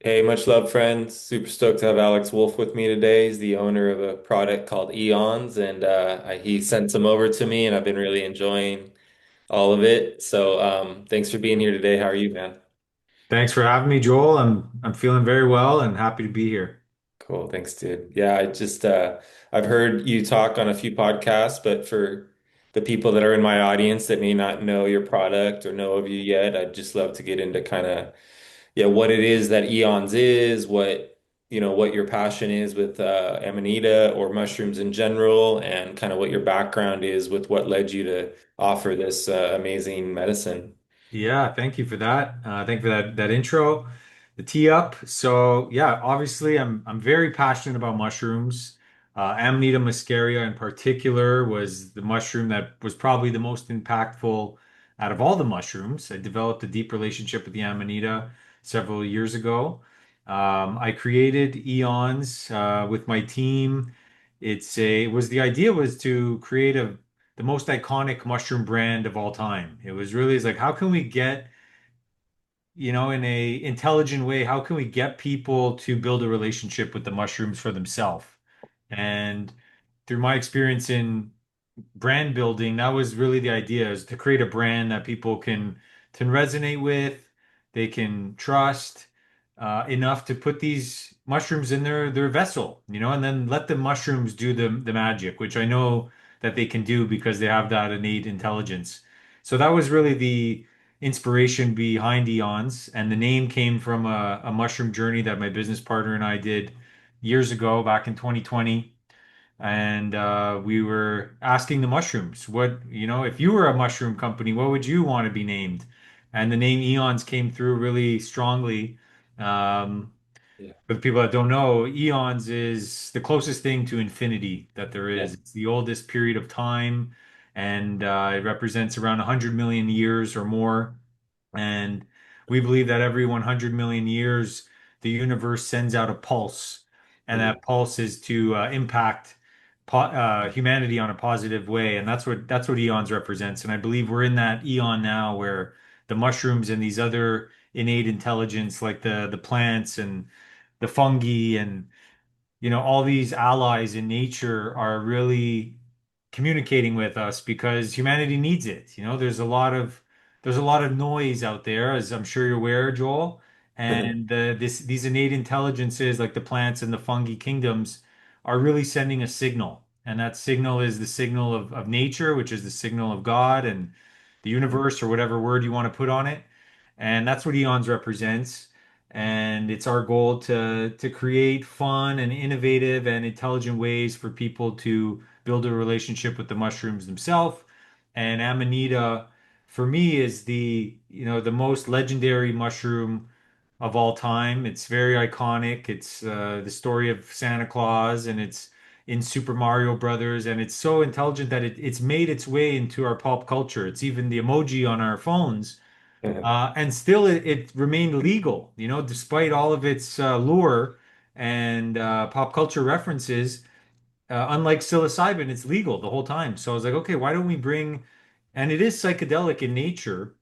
Hey, much love, friends. Super stoked to have Alex Wolfe with me today. He's the owner of a product called Eons, and he sent some over to me, and I've been really enjoying all of it. So, thanks for being here today. How are you, man? Thanks for having me, Joel. I'm feeling very well and happy to be here. Cool, thanks, dude. Yeah, I've heard you talk on a few podcasts, but for the people that are in my audience that may not know your product or know of you yet, I'd just love to get into kind of what it is that Eons is, what your passion is with Amanita or mushrooms in general, and kind of what your background is with what led you to offer this amazing medicine. Yeah, thank you for that. Thank you for that intro, the tee up. So yeah, obviously I'm very passionate about mushrooms. Amanita muscaria in particular was the mushroom that was probably the most impactful out of all the mushrooms. I developed a deep relationship with the Amanita several years ago. I created Eons with my team. The idea was to create the most iconic mushroom brand of all time. It was really it's like how can we get, in a intelligent way, how can we get people to build a relationship with the mushrooms for themselves? And through my experience in brand building, that was really the idea is to create a brand that people can resonate with, they can trust enough to put these mushrooms in their vessel, and then let the mushrooms do the magic, which I know that they can do because they have that innate intelligence. So that was really the inspiration behind Eons, and the name came from a mushroom journey that my business partner and I did years ago, back in 2020. And we were asking the mushrooms, if you were a mushroom company, what would you want to be named? And the name Eons came through really strongly. Um, Yeah. for the people that don't know, Eons is the closest thing to infinity that there Yeah. is. It's the oldest period of time, and it represents around 100 million years or more. And we believe that every 100 million years, the universe sends out a pulse, and Mhm. that pulse is to impact humanity on a positive way. And that's what eons represents. And I believe we're in that eon now where the mushrooms and these other innate intelligence, like the plants and the fungi and all these allies in nature are really communicating with us because humanity needs it. There's a lot of noise out there, as I'm sure you're aware, Joel. And these innate intelligences, like the plants and the fungi kingdoms, are really sending a signal. And that signal is the signal of nature, which is the signal of God and the universe, or whatever word you want to put on it. And that's what Eons represents. And it's our goal to create fun and innovative and intelligent ways for people to build a relationship with the mushrooms themselves. And Amanita, for me, is the most legendary mushroom of all time. It's very iconic. It's the story of Santa Claus, and it's in Super Mario Brothers, and it's so intelligent that it's made its way into our pop culture. It's even the emoji on our phones, and still it remained legal, despite all of its lure and pop culture references. Unlike psilocybin, it's legal the whole time. So I was like, okay, why don't we bring, and it is psychedelic in nature,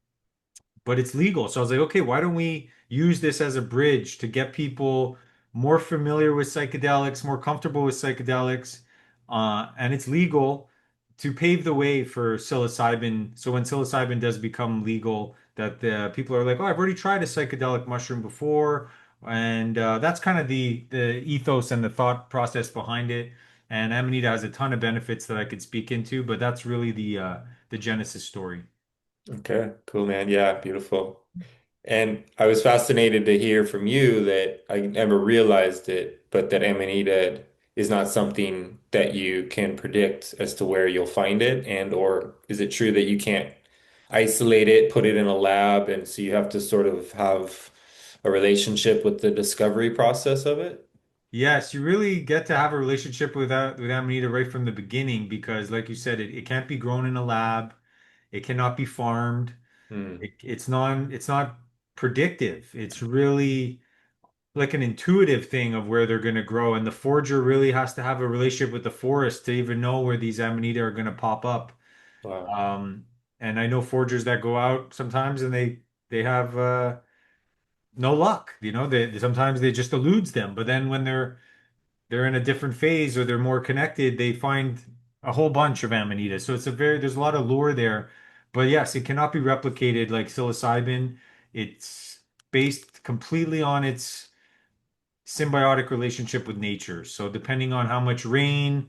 but it's legal. So I was like, okay, why don't we use this as a bridge to get people more familiar with psychedelics, more comfortable with psychedelics, and it's legal to pave the way for psilocybin. So when psilocybin does become legal, that the people are like, oh, I've already tried a psychedelic mushroom before, and that's kind of the ethos and the thought process behind it. And Amanita has a ton of benefits that I could speak into, but that's really the genesis story. Okay, cool, man. Yeah, beautiful. And I was fascinated to hear from you that I never realized it, but that Amanita is not something that you can predict as to where you'll find it, and or is it true that you can't isolate it, put it in a lab, and so you have to sort of have a relationship with the discovery process of it? Yes, you really get to have a relationship with Amanita right from the beginning because, like you said, it can't be grown in a lab. It cannot be farmed. Hmm. It's not predictive. It's really like an intuitive thing of where they're going to grow. And the forger really has to have a relationship with the forest to even know where these Amanita are going to pop up. Wow. Um, and I know forgers that go out sometimes and they have no luck. Sometimes they just eludes them, but then when they're in a different phase or they're more connected, they find a whole bunch of amanita. So there's a lot of lure there. But yes, it cannot be replicated like psilocybin. It's based completely on its symbiotic relationship with nature. So depending on how much rain,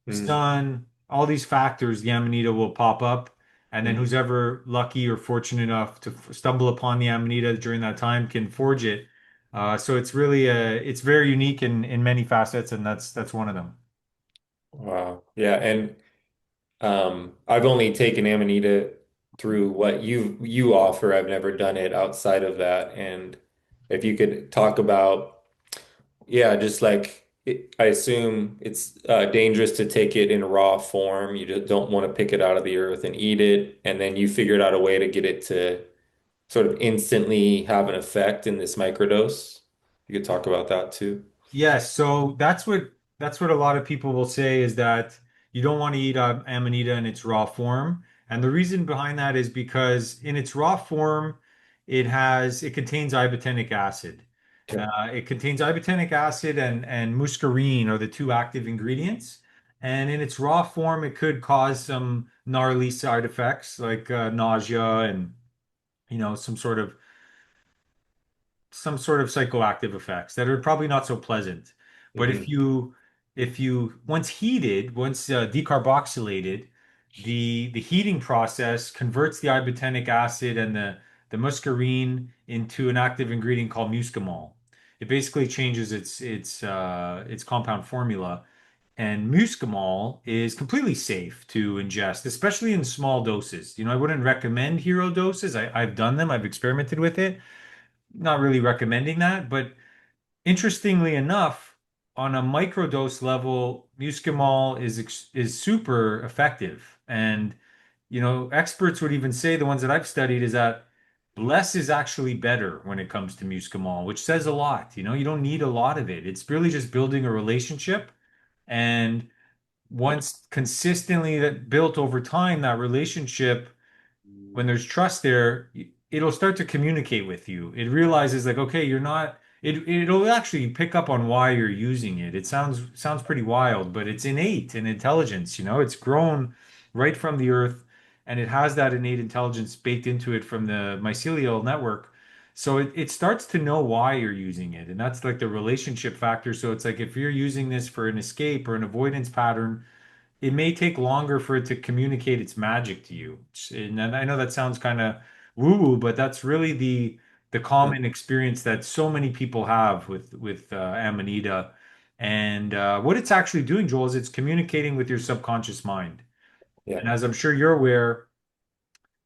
Mm, sun, all these factors, the amanita will pop up. And then mm. who's ever lucky or fortunate enough to stumble upon the amanita during that time can forge it. So it's very unique in many facets, and that's one of them. Wow. Yeah, and I've only taken Amanita through what you offer. I've never done it outside of that. And if you could talk about, yeah, just like I assume it's dangerous to take it in raw form. You just don't want to pick it out of the earth and eat it. And then you figured out a way to get it to sort of instantly have an effect in this microdose. You could talk about that too. Yes, so that's what a lot of people will say is that you don't want to eat amanita in its raw form, and the reason behind that is because in its raw form, it contains ibotenic acid. Okay. It contains ibotenic acid and muscarine are the two active ingredients, and in its raw form, it could cause some gnarly side effects like nausea and some sort of psychoactive effects that are probably not so pleasant. But if Hmm. you if you once heated, once decarboxylated, the heating process converts the ibotenic acid and the muscarine into an active ingredient called muscimol. It basically changes its compound formula. And muscimol is completely safe to ingest, especially in small doses. I wouldn't recommend hero doses. I've done them, I've experimented with it, not really recommending that, but interestingly enough, on a microdose level, muscimol is super effective. And experts would even say, the ones that I've studied, is that less is actually better when it comes to muscimol, which says a lot. You don't need a lot of it. It's really just building a relationship. And once consistently that built over time, that relationship, when there's trust there, it'll start to communicate with you. It realizes like, okay, you're not, it'll actually pick up on why you're using it. It sounds pretty wild, but it's innate in intelligence, it's grown right from the earth, and it has that innate intelligence baked into it from the mycelial network. So it starts to know why you're using it. And that's like the relationship factor. So it's like if you're using this for an escape or an avoidance pattern, it may take longer for it to communicate its magic to you. And I know that sounds kind of woo-woo, but that's really the common experience that so many people have with Amanita. And what it's actually doing, Joel, is it's communicating with your subconscious mind. Yeah. And as I'm sure you're aware,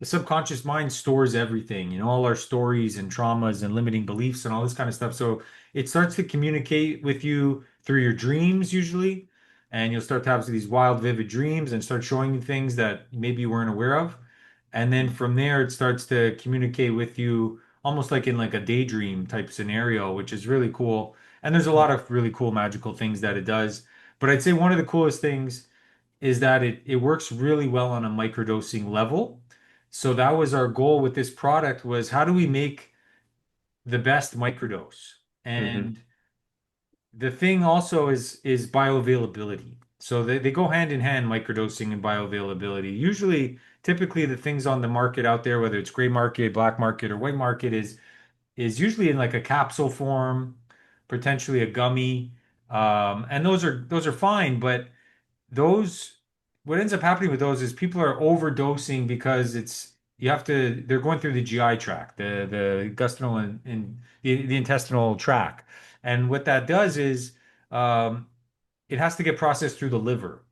the subconscious mind stores everything, all our stories and traumas and limiting beliefs and all this kind of stuff. So it starts to communicate with you through your dreams usually, and you'll start to have these wild, vivid dreams and start showing you things that maybe you weren't aware of. And then from there, it starts to communicate with you almost like in like a daydream type scenario, which is really cool. And there's a lot of really cool magical things that it does. But I'd say one of the coolest things is that it works really well on a microdosing level. So that was our goal with this product, was how do we make the best microdose? Hmm. And the thing also is bioavailability. So they go hand in hand, microdosing and bioavailability. Usually, typically the things on the market out there, whether it's gray market, black market, or white market, is usually in like a capsule form, potentially a gummy. And those are fine, but those what ends up happening with those is people are overdosing because they're going through the GI tract, the gastrointestinal and the intestinal tract. And what that does is um, it has to get processed through the liver.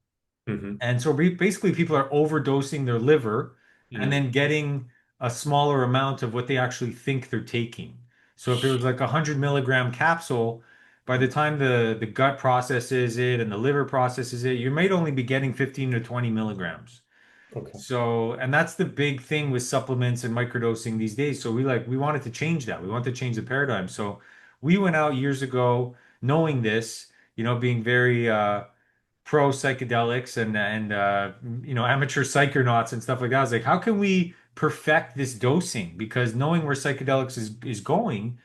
Hmm. And so basically, people are overdosing their liver and Hmm. then getting a smaller amount of what they actually think they're taking. So if it was like a 100 milligram capsule, by the time the gut processes it and the liver processes it, you might only be getting 15 to 20 milligrams. Okay. So, and that's the big thing with supplements and microdosing these days. So we wanted to change that. We wanted to change the paradigm. So we went out years ago knowing this, being very pro psychedelics and amateur psychonauts and stuff like that. I was like, how can we perfect this dosing? Because knowing where psychedelics is going,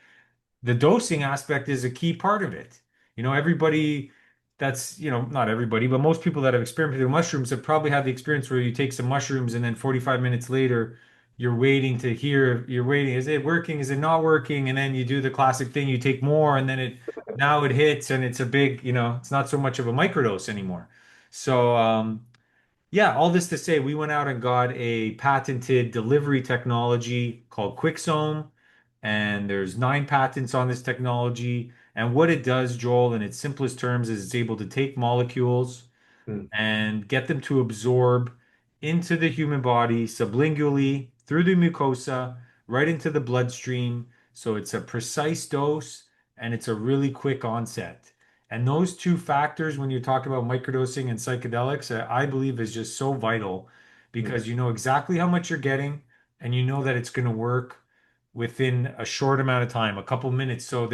the dosing aspect is a key part of it. Everybody that's, not everybody, but most people that have experimented with mushrooms have probably had the experience where you take some mushrooms and then 45 minutes later, you're waiting, is it working? Is it not working? And then you do the classic thing, you take more and then now it hits and it's a big, it's not so much of a microdose anymore. So, yeah, all this to say, we went out and got a patented delivery technology called Quixome, and there's 9 patents on this technology. And what it does, Joel, in its simplest terms, is it's able to take molecules Mm, and get them to absorb into the human body sublingually through the mucosa, right into the bloodstream. So it's a precise dose and it's a really quick onset. And those two factors, when you talk about microdosing and psychedelics, I believe is just so vital mm, because you know exactly how much you're getting and you know that it's going to work within a short amount of time, a couple minutes. So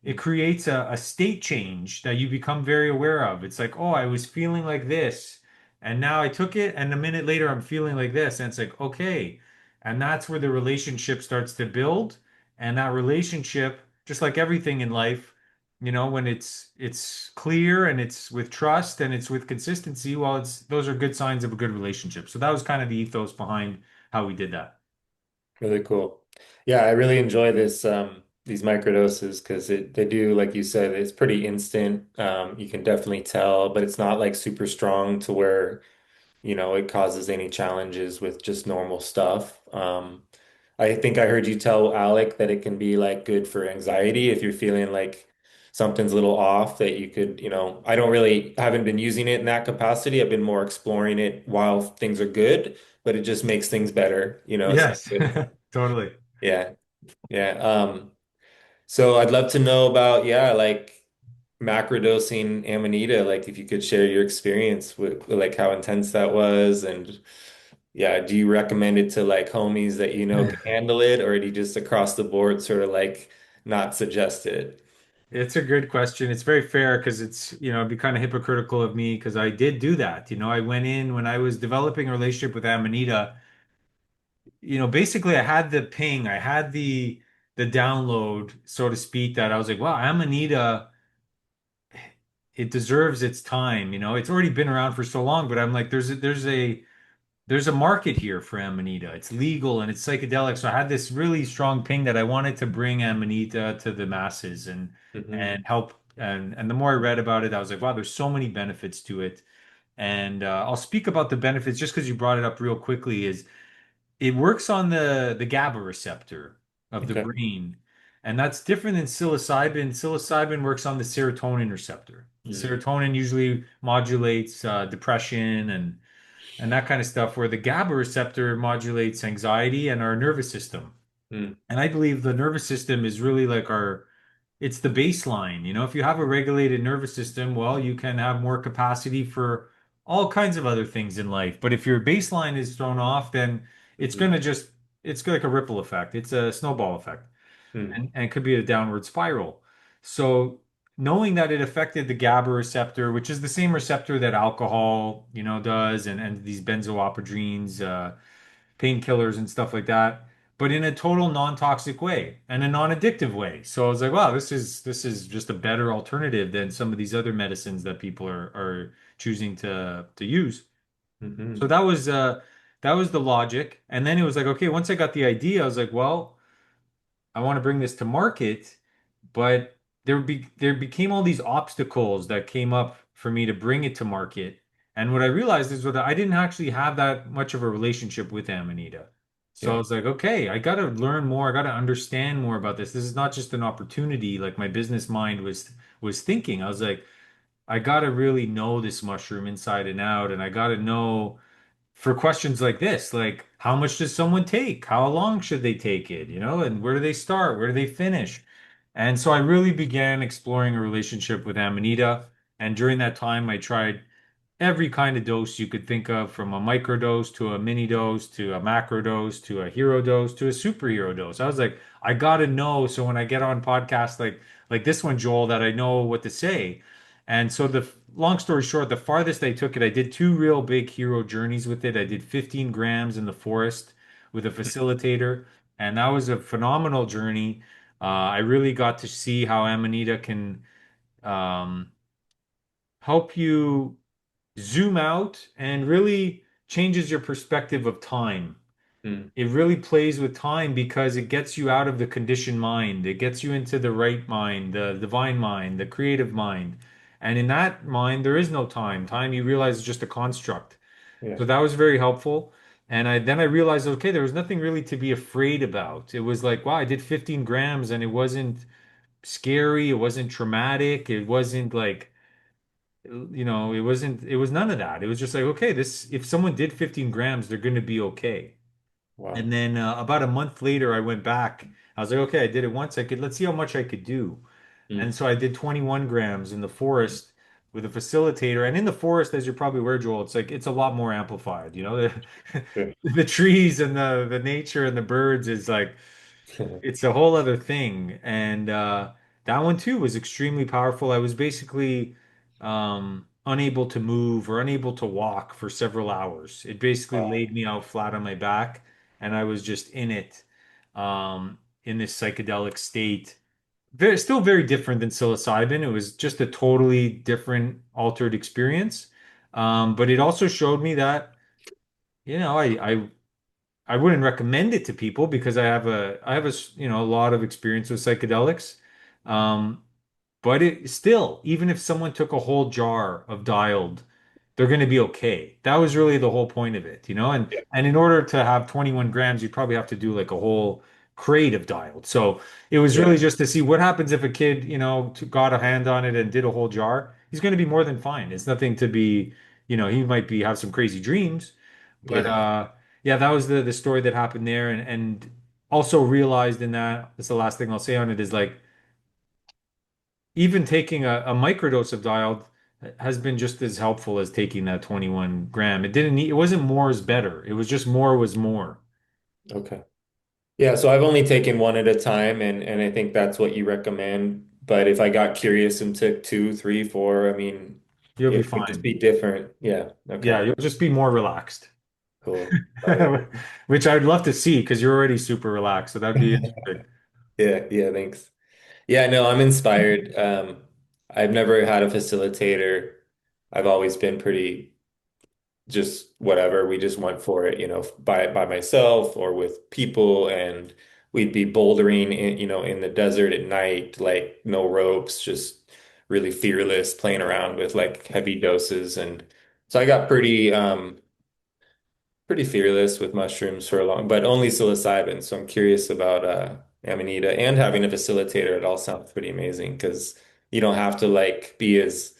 it mm. creates a state change that you become very aware of. It's like, oh, I was feeling like this, and now I took it, and a minute later I'm feeling like this. And it's like, okay. And that's where the relationship starts to build. And that relationship, just like everything in life, when it's clear and it's with trust and it's with consistency, well, it's those are good signs of a good relationship. So that was kind of the ethos behind how we did that. Really cool. Yeah, I really enjoy these microdoses because they do, like you said, it's pretty instant. You can definitely tell, but it's not like super strong to where, it causes any challenges with just normal stuff. I think I heard you tell Alec that it can be like good for anxiety if you're feeling like something's a little off that you could, I don't really haven't been using it in that capacity. I've been more exploring it while things are good, but it just makes things better. It's like Yes, totally. yeah, yeah. So I'd love to know about, yeah, like macrodosing Amanita, like if you could share your experience with like how intense that was and yeah, do you recommend it to like homies that can handle it, or do you just across the board sort of like not suggest it? It's a good question. It's very fair because it'd be kind of hypocritical of me because I did do that. I went in when I was developing a relationship with Amanita, basically I had the ping, I had the download, so to speak, that I was like, wow, Amanita, it deserves its time. It's already been around for so long, but I'm like, there's a market here for Amanita. It's legal and it's psychedelic. So I had this really strong ping that I wanted to bring Amanita to the masses Hmm. and help. And the more I read about it, I was like, wow, there's so many benefits to it. And I'll speak about the benefits just because you brought it up real quickly. Is it works on the GABA receptor of the Okay. brain, and that's different than psilocybin. Psilocybin works on the serotonin receptor. Mm, Serotonin usually modulates depression and that kind of stuff, where the GABA receptor modulates anxiety and our nervous system. mm, And I believe the nervous system is really like it's the baseline. If you have a regulated nervous system, well, you can have more capacity for all kinds of other things in life. But if your baseline is thrown off, then it's mhm, going to just, it's like a ripple effect. It's a snowball effect mm, and it could be a downward spiral. So knowing that it affected the GABA receptor, which is the same receptor that alcohol, does, and these benzoypyridines, painkillers and stuff like that, but in a total non-toxic way and a non-addictive way. So I was like, wow, this is just a better alternative than some of these other medicines that people are choosing to use. So mhm. that was the logic. And then it was like, okay, once I got the idea, I was like, well, I want to bring this to market, but there became all these obstacles that came up for me to bring it to market. And what I realized is that I didn't actually have that much of a relationship with Amanita. So I Yeah. was like, okay, I got to learn more. I got to understand more about this. This is not just an opportunity like my business mind was thinking. I was like, I got to really know this mushroom inside and out, and I got to know for questions like this, like how much does someone take? How long should they take it? And where do they start? Where do they finish? And so I really began exploring a relationship with Amanita. And during that time, I tried every kind of dose you could think of, from a micro dose to a mini dose to a macro dose to a hero dose to a superhero dose. I was like, I gotta know so when I get on podcasts like this one, Joel, that I know what to say. And so the long story short, the farthest I took it, I did two real big hero journeys with it. I did 15 grams in the forest with a facilitator, and that was a phenomenal journey. I really got to see how Amanita can um, help you zoom out and really changes your perspective of time. Mm, It really plays with time because it gets you out of the conditioned mind. It gets you into the right mind, the divine mind, the creative mind. And in that mind, there is no time. Time, you realize, is just a construct. yeah. So that was very helpful. And I realized, okay, there was nothing really to be afraid about. It was like, wow, I did 15 grams and it wasn't scary. It wasn't traumatic. It wasn't like, it was none of that. It was just like, okay, if someone did 15 grams, they're going to be okay. Wow. And then about a month later, I went back. I was like, okay, I did it once. Let's see how much I could do. And Mm, so I did 21 grams in the forest with a facilitator. And in the forest, as you're probably aware, Joel, it's a lot more amplified. yeah. The trees and the nature and the birds is like it's a whole other thing. And that one too was extremely powerful. I was basically unable to move or unable to walk for several hours. It basically Wow. laid me out flat on my back, and I was just in it, in this psychedelic state. Still very different than psilocybin. It was just a totally different, altered experience. But it also showed me that, I wouldn't recommend it to people because a lot of experience with psychedelics. Um, but it still, even if someone took a whole jar of dialed, they're going to be okay. That was really the whole point of it, you know? Yeah. And in order to have 21 grams, you'd probably have to do like a whole crate of dialed. So it was Yeah. really just to see what happens if a kid, got a hand on it and did a whole jar. He's going to be more than fine. It's nothing to be, he might be have some crazy dreams, but Yeah. yeah, that was the story that happened there, and also realized in that, that's the last thing I'll say on it, is like even taking a microdose of dialed has been just as helpful as taking that 21 gram. It wasn't more is better. It was just more was more. Okay. Yeah, so I've only taken one at a time, and I think that's what you recommend. But if I got curious and took two, three, four, I mean, You'll be it would just fine. be different. Yeah. Yeah, Okay. you'll just be more relaxed. Cool. Oh yeah. Which I'd love to see because you're already super relaxed. So that'd be interesting. Yeah, yeah, thanks. Yeah, no, I'm inspired. I've never had a facilitator. I've always been pretty just whatever. We just went for it, by myself or with people, and we'd be bouldering in the desert at night, like no ropes, just really fearless, playing around with like heavy doses. And so I got pretty fearless with mushrooms for a long, but only psilocybin. So I'm curious about Amanita and having a facilitator. It all sounds pretty amazing because you don't have to like be as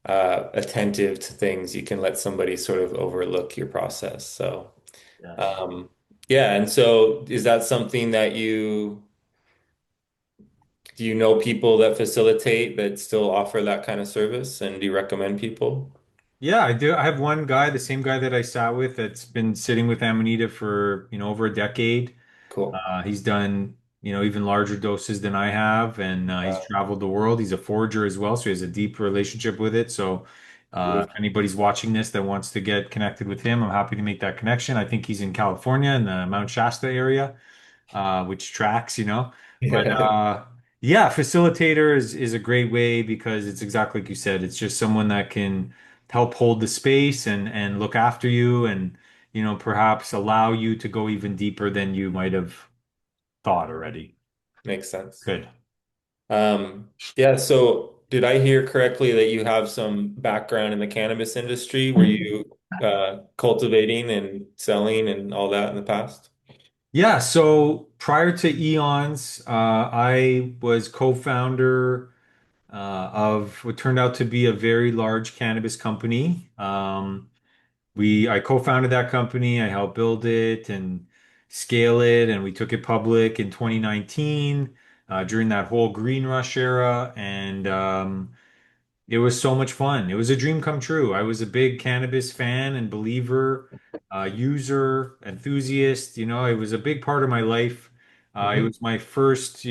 attentive to things. You can let somebody sort of overlook your process. So, Yeah. um, yeah. And so is that something that do you know people that facilitate that still offer that kind of service? And do you recommend people? Yeah, I do. I have one guy, the same guy that I sat with, that's been sitting with Amanita for, over a decade. Cool. He's done, even larger doses than I have, and he's Wow. traveled the world. He's a forager as well, so he has a deep relationship with it. So, if Beautiful. anybody's watching this that wants to get connected with him, I'm happy to make that connection. I think he's in California in the Mount Shasta area, which tracks. But Yeah, yeah, facilitator is a great way because it's exactly like you said. It's just someone that can help hold the space and look after you and perhaps allow you to go even deeper than you might have thought already. makes sense. Good. Yeah, so did I hear correctly that you have some background in the cannabis industry? Were you cultivating and selling and all that in the past? Yeah, so prior to Eons, I was co-founder of what turned out to be a very large cannabis company. I co-founded that company. I helped build it and scale it, and we took it public in 2019 during that whole green rush era, and it was so much fun. It was a dream come true. I was a big cannabis fan and believer, user, enthusiast. It was a big part of my life. It Hmm. was my first,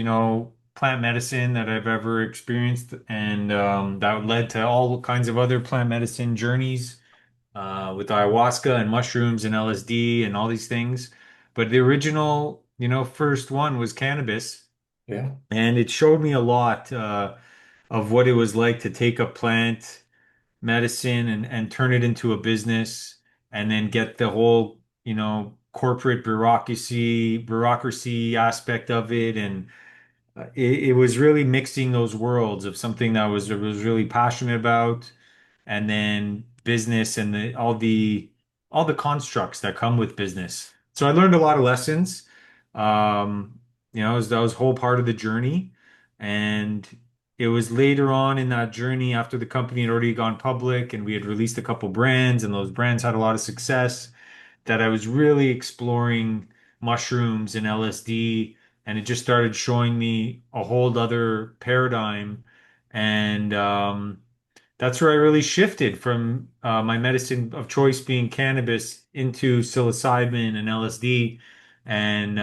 plant medicine that I've ever experienced, and that led to all kinds of other plant medicine journeys with ayahuasca and mushrooms and LSD and all these things. But the original, first one was cannabis. Yeah. And it showed me a lot of what it was like to take a plant medicine and turn it into a business and then get the whole, corporate bureaucracy aspect of it. And it was really mixing those worlds of something that was really passionate about, and then business and all the constructs that come with business. So I learned a lot of lessons. That was whole part of the journey. And it was later on in that journey after the company had already gone public and we had released a couple brands and those brands had a lot of success that I was really exploring mushrooms and LSD, and it just started showing me a whole other paradigm. And that's where I really shifted from my medicine of choice being cannabis into psilocybin and LSD. And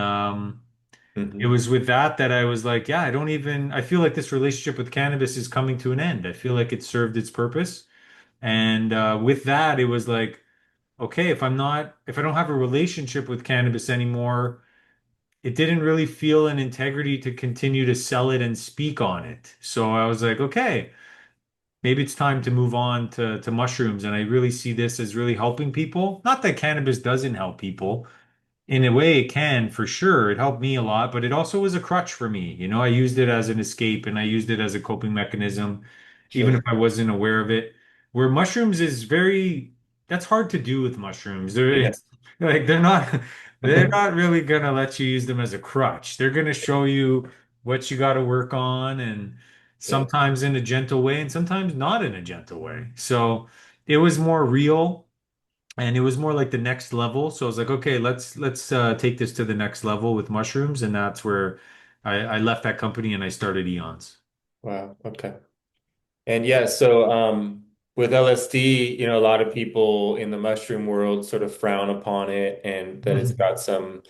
it Hmm. was with that I was like, yeah, I feel like this relationship with cannabis is coming to an end. I feel like it served its purpose. And with that, it was like, okay, if I don't have a relationship with cannabis anymore, it didn't really feel an integrity to continue to sell it and speak on it. So I was like, okay, maybe it's time to move on to mushrooms. And I really see this as really helping people. Not that cannabis doesn't help people, in a way, it can for sure. It helped me a lot, but it also was a crutch for me. I used it as an escape and I used it as a coping mechanism, even if Sure. I wasn't aware of it. Where mushrooms is that's hard to do with mushrooms. Yeah. It's like they're not really gonna let you use them as a crutch. They're gonna show you what you got to work on, and Yeah. sometimes in a gentle way and sometimes not in a gentle way. So it was more real and it was more like the next level. So I was like, okay, let's take this to the next level with mushrooms, and that's where I left that company and I started Eons. Wow. Okay. And yeah, so with LSD, a lot of people in the mushroom world sort of frown upon it and that it's got some,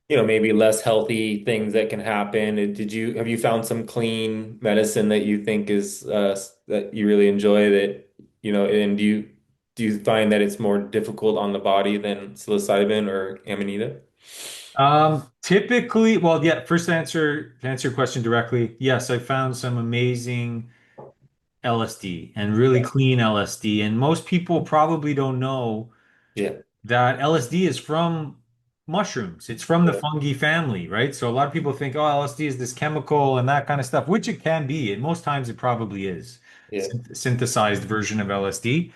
maybe less healthy things that can happen. Have you found some clean medicine that you think is that you really enjoy and do you find that it's more difficult on the body than psilocybin or amanita? Typically, well, yeah, first to answer your question directly, yes, I found some amazing LSD and really Yeah. clean LSD, and most people probably don't know Yeah. that LSD is from mushrooms. It's from the Yeah. fungi family, right? So a lot of people think, oh, LSD is this chemical and that kind of stuff, which it can be. And most times it probably is Yeah. synthesized version of LSD.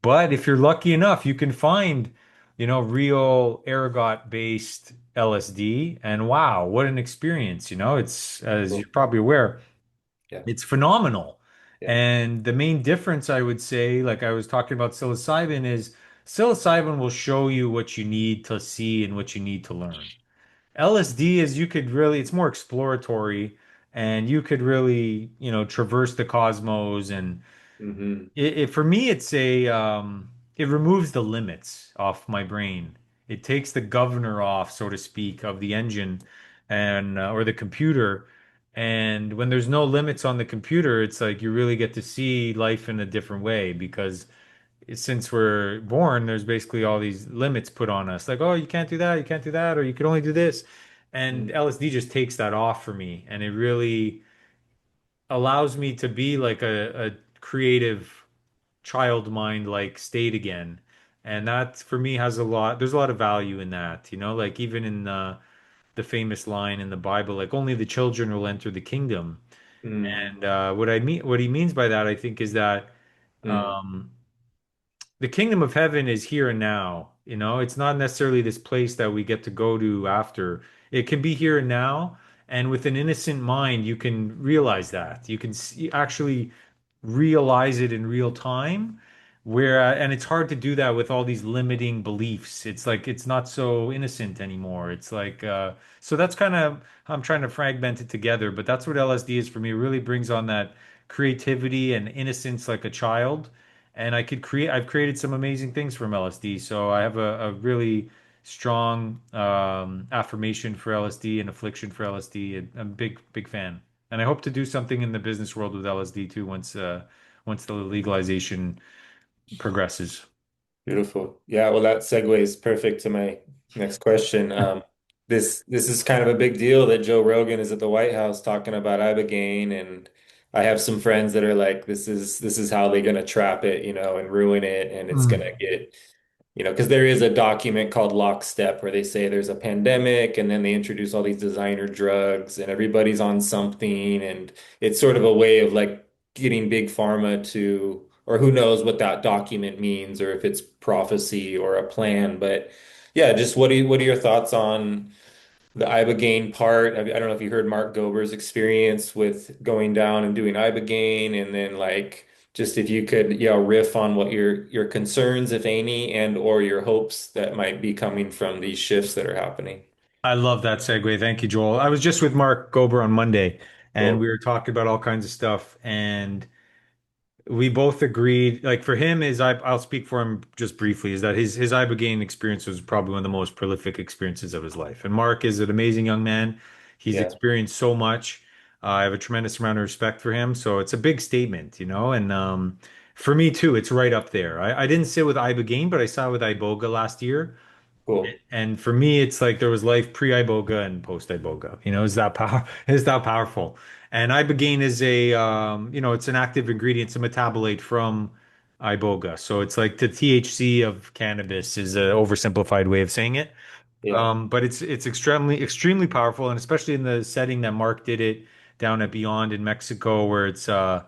But if you're lucky enough, you can find, real ergot based LSD. And wow, what an experience. It's, as Cool. you're probably aware, Yeah. it's phenomenal. Yeah. And the main difference, I would say, like I was talking about psilocybin, is psilocybin will show you what you need to see and what you need to learn. LSD is it's more exploratory and you could really, traverse the cosmos. And Hmm. for me, it removes the limits off my brain. It takes the governor off, so to speak, of the engine and or the computer. And when there's no limits on the computer, it's like you really get to see life in a different way because since we're born, there's basically all these limits put on us, like, oh, you can't do that, you can't do that, or you can only do this. And LSD just takes that off for me, and it really allows me to be like a creative child mind like state again. And that for me there's a lot of value in that, like even in the famous line in the Bible, like only the children will enter the kingdom. Mm. And what he means by that, I think, is that Mm. um, the kingdom of heaven is here and now. It's not necessarily this place that we get to go to after. It can be here and now, and with an innocent mind, you can realize that. You can actually realize it in real time. And it's hard to do that with all these limiting beliefs. It's like it's not so innocent anymore. It's like so that's kind of I'm trying to fragment it together, but that's what LSD is for me. It really brings on that creativity and innocence like a child, and I've created some amazing things from LSD. So I have a really strong affirmation for LSD and affliction for LSD. And I'm a big fan, and I hope to do something in the business world with LSD too once the legalization progresses. Beautiful. Yeah, well, that segues perfect to my next question. this is kind of a big deal that Joe Rogan is at the White House talking about ibogaine, and I have some friends that are like, this is how they're gonna trap it, and ruin it, and it's gonna Mm. get, because there is a document called Lockstep where they say there's a pandemic, and then they introduce all these designer drugs, and everybody's on something, and it's sort of a way of like getting big pharma to, or who knows what that document means, or if it's prophecy or a plan, but. Yeah, just what are your thoughts on the ibogaine part? I don't know if you heard Mark Gober's experience with going down and doing ibogaine, and then like just if you could, riff on what your concerns, if any, and or your hopes that might be coming from these shifts that are happening. I love that segue. Thank you, Joel. I was just with Mark Gober on Monday, and we Cool. were talking about all kinds of stuff, and we both agreed, like for him, I'll speak for him just briefly, is that his ibogaine experience was probably one of the most prolific experiences of his life. And Mark is an amazing young man. He's Yeah, experienced so much. I have a tremendous amount of respect for him. So it's a big statement, and for me too, it's right up there. I didn't sit with ibogaine, but I sat with iboga last year. cool. And for me, it's like there was life pre-iboga and post-iboga. Is that power is that powerful? And ibogaine is it's an active ingredient, it's a metabolite from iboga. So it's like the THC of cannabis is an oversimplified way of saying it. Yeah, But it's extremely powerful, and especially in the setting that Mark did it down at Beyond in Mexico, where it's a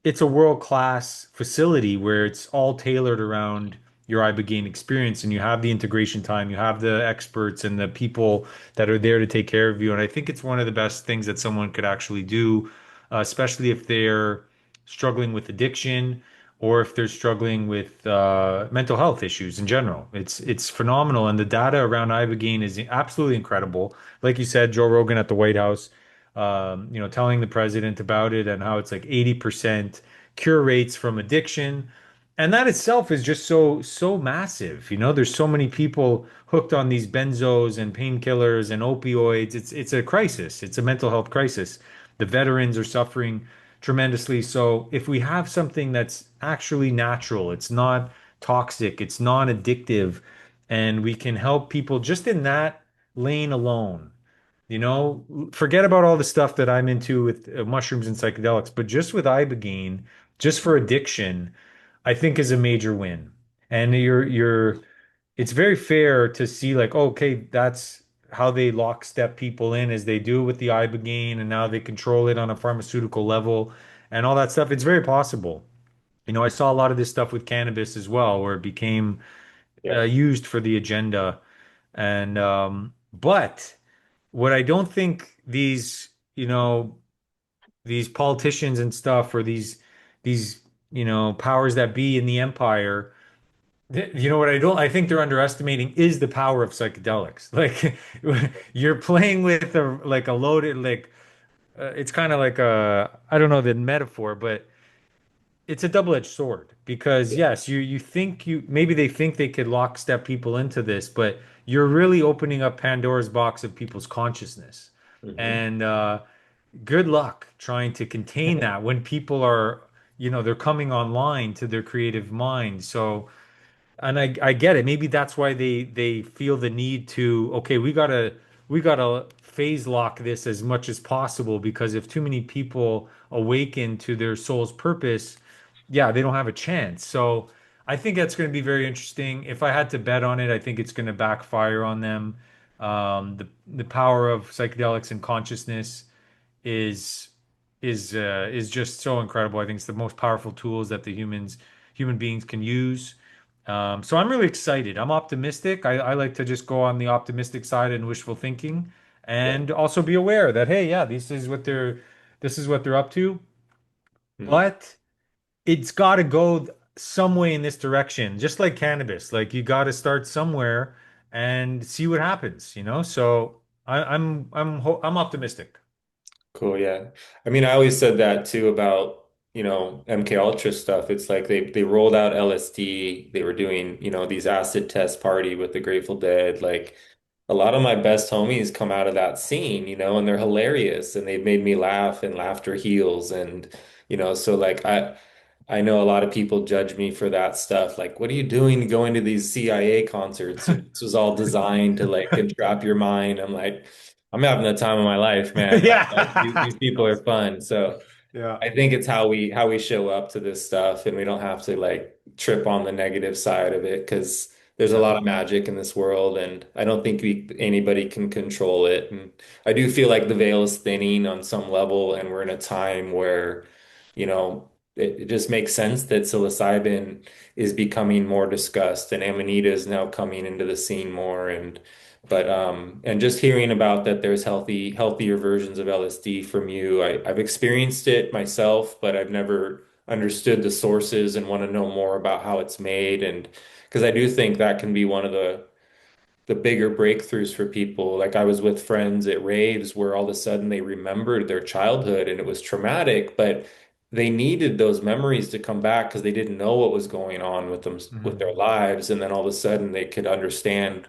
world-class facility where it's all tailored around your ibogaine experience, and you have the integration time, you have the experts and the people that are there to take care of you. And I think it's one of the best things that someone could actually do, especially if they're struggling with addiction or if they're struggling with mental health issues in general. It's phenomenal, and the data around ibogaine is absolutely incredible. Like you said, Joe Rogan at the White House telling the president about it and how it's like 80% cure rates from addiction. And that itself is just so massive. There's so many people hooked on these benzos and painkillers and opioids. It's a crisis. It's a mental health crisis. The veterans are suffering tremendously. So if we have something that's actually natural, it's not toxic, it's non-addictive, and we can help people just in that lane alone, forget about all the stuff that I'm into with mushrooms and psychedelics, but just with ibogaine, just for addiction, I think is a major win. And it's very fair to see like, oh, okay, that's how they lockstep people in as they do with the ibogaine, and now they control it on a pharmaceutical level and all that stuff. It's very possible. I saw a lot of this stuff with cannabis as well, where it became yeah. used for the agenda. And but what I don't think these politicians and stuff, or these powers that be in the empire, what I think they're underestimating is the power of psychedelics. Like you're playing with a loaded, like it's kind of like I don't know the metaphor, but it's a double-edged sword, because yes, you think maybe they think they could lockstep people into this, but you're really opening up Pandora's box of people's consciousness. Hmm. And good luck trying to contain that when people are, they're coming online to their creative mind. So, and I get it. Maybe that's why they feel the need to, okay, we gotta phase lock this as much as possible, because if too many people awaken to their soul's purpose, yeah, they don't have a chance. So I think that's going to be very interesting. If I had to bet on it, I think it's going to backfire on them. The power of psychedelics and consciousness is is just so incredible. I think it's the most powerful tools that human beings can use. So I'm really excited. I'm optimistic. I like to just go on the optimistic side and wishful thinking, Yeah. and also be aware that hey, yeah, this is what they're up to. Mhm. But it's got to go some way in this direction, just like cannabis. Like you got to start somewhere and see what happens. So I'm optimistic. Cool, yeah. I mean, I always said that too about, MK Ultra stuff. It's like they rolled out LSD. They were doing, these acid test party with the Grateful Dead. Like a lot of my best homies come out of that scene, and they're hilarious and they've made me laugh and laughter heals. And, so like I know a lot of people judge me for that stuff. Like, what are you doing going to these CIA concerts? You know, this was all designed to like entrap your mind. I'm like, I'm having the time of my life, man. Like, these Yeah. people are fun. So Yeah. I think it's how we show up to this stuff, and we don't have to like trip on the negative side of it because there's a Yeah. lot of magic in this world, and I don't think anybody can control it. And I do feel like the veil is thinning on some level, and we're in a time where, you know, it just makes sense that psilocybin is becoming more discussed, and Amanita is now coming into the scene more, and just hearing about that there's healthier versions of LSD from you. I've experienced it myself, but I've never understood the sources and want to know more about how it's made. And because I do think that can be one of the bigger breakthroughs for people. Like I was with friends at raves where all of a sudden they remembered their childhood and it was traumatic, but they needed those memories to come back because they didn't know what was going on with them with Hmm. their lives. And then all of a sudden they could understand,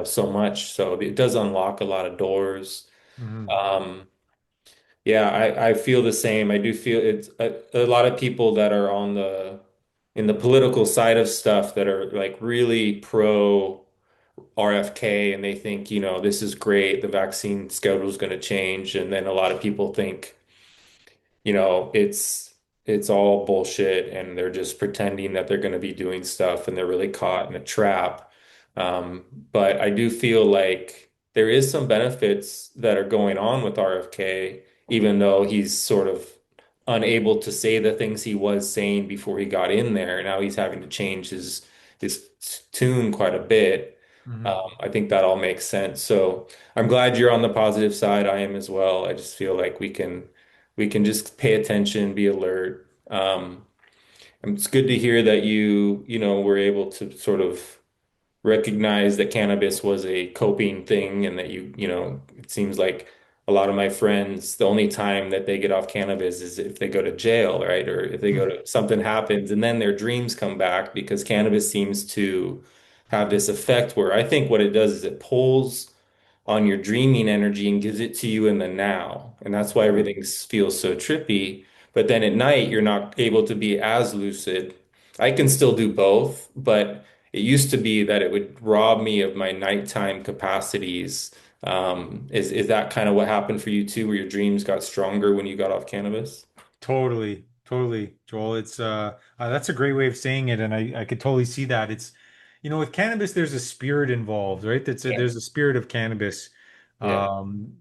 so much. So it does unlock a lot of doors. Hmm. Um, yeah, I feel the same. I do feel it's a lot of people that are in the political side of stuff that are like really pro RFK and they think, this is great. The vaccine schedule is going to change. And then a lot of people think, it's all bullshit and they're just pretending that they're going to be doing stuff and they're really caught in a trap. But I do feel like there is some benefits that are going on with RFK, even though he's sort of unable to say the things he was saying before he got in there. Now he's having to change his tune quite a bit. Hmm. I think that all makes sense. So I'm glad you're on the positive side. I am as well. I just feel like we can just pay attention, be alert. And it's good to hear that you were able to sort of recognize that cannabis was a coping thing and that it seems like a lot of my friends, the only time that they get off cannabis is if they go to jail, right? Or if they go to something happens and then their dreams come back because cannabis seems to have this effect where I think what it does is it pulls on your dreaming energy and gives it to you in the now. And that's why everything feels so trippy. But then at night, you're not able to be as lucid. I can still do both, but it used to be that it would rob me of my nighttime capacities. Is that kind of what happened for you too, where your dreams got stronger when you got off cannabis? Totally, totally, Joel. It's that's a great way of saying it, and I could totally see that. It's with cannabis, there's a spirit involved, right? Yeah. There's a spirit of cannabis. Yeah. Um,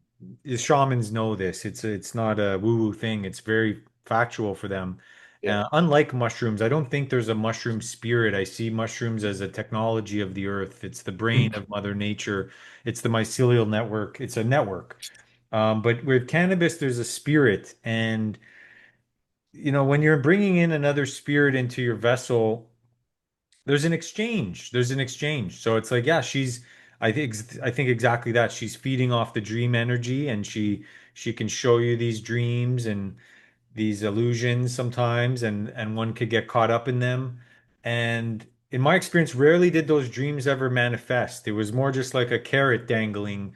the shamans know this. It's not a woo-woo thing. It's very factual for them. Yeah. Unlike mushrooms, I don't think there's a mushroom spirit. I see mushrooms as a technology of the earth. It's the brain of Mother Nature. It's the mycelial network. It's a network. But with cannabis, there's a spirit, and when you're bringing in another spirit into your vessel, there's an exchange. There's an exchange. So it's like, yeah, I think exactly that. She's feeding off the dream energy, and she can show you these dreams and these illusions sometimes, and one could get caught up in them. And in my experience, rarely did those dreams ever manifest. It was more just like a carrot dangling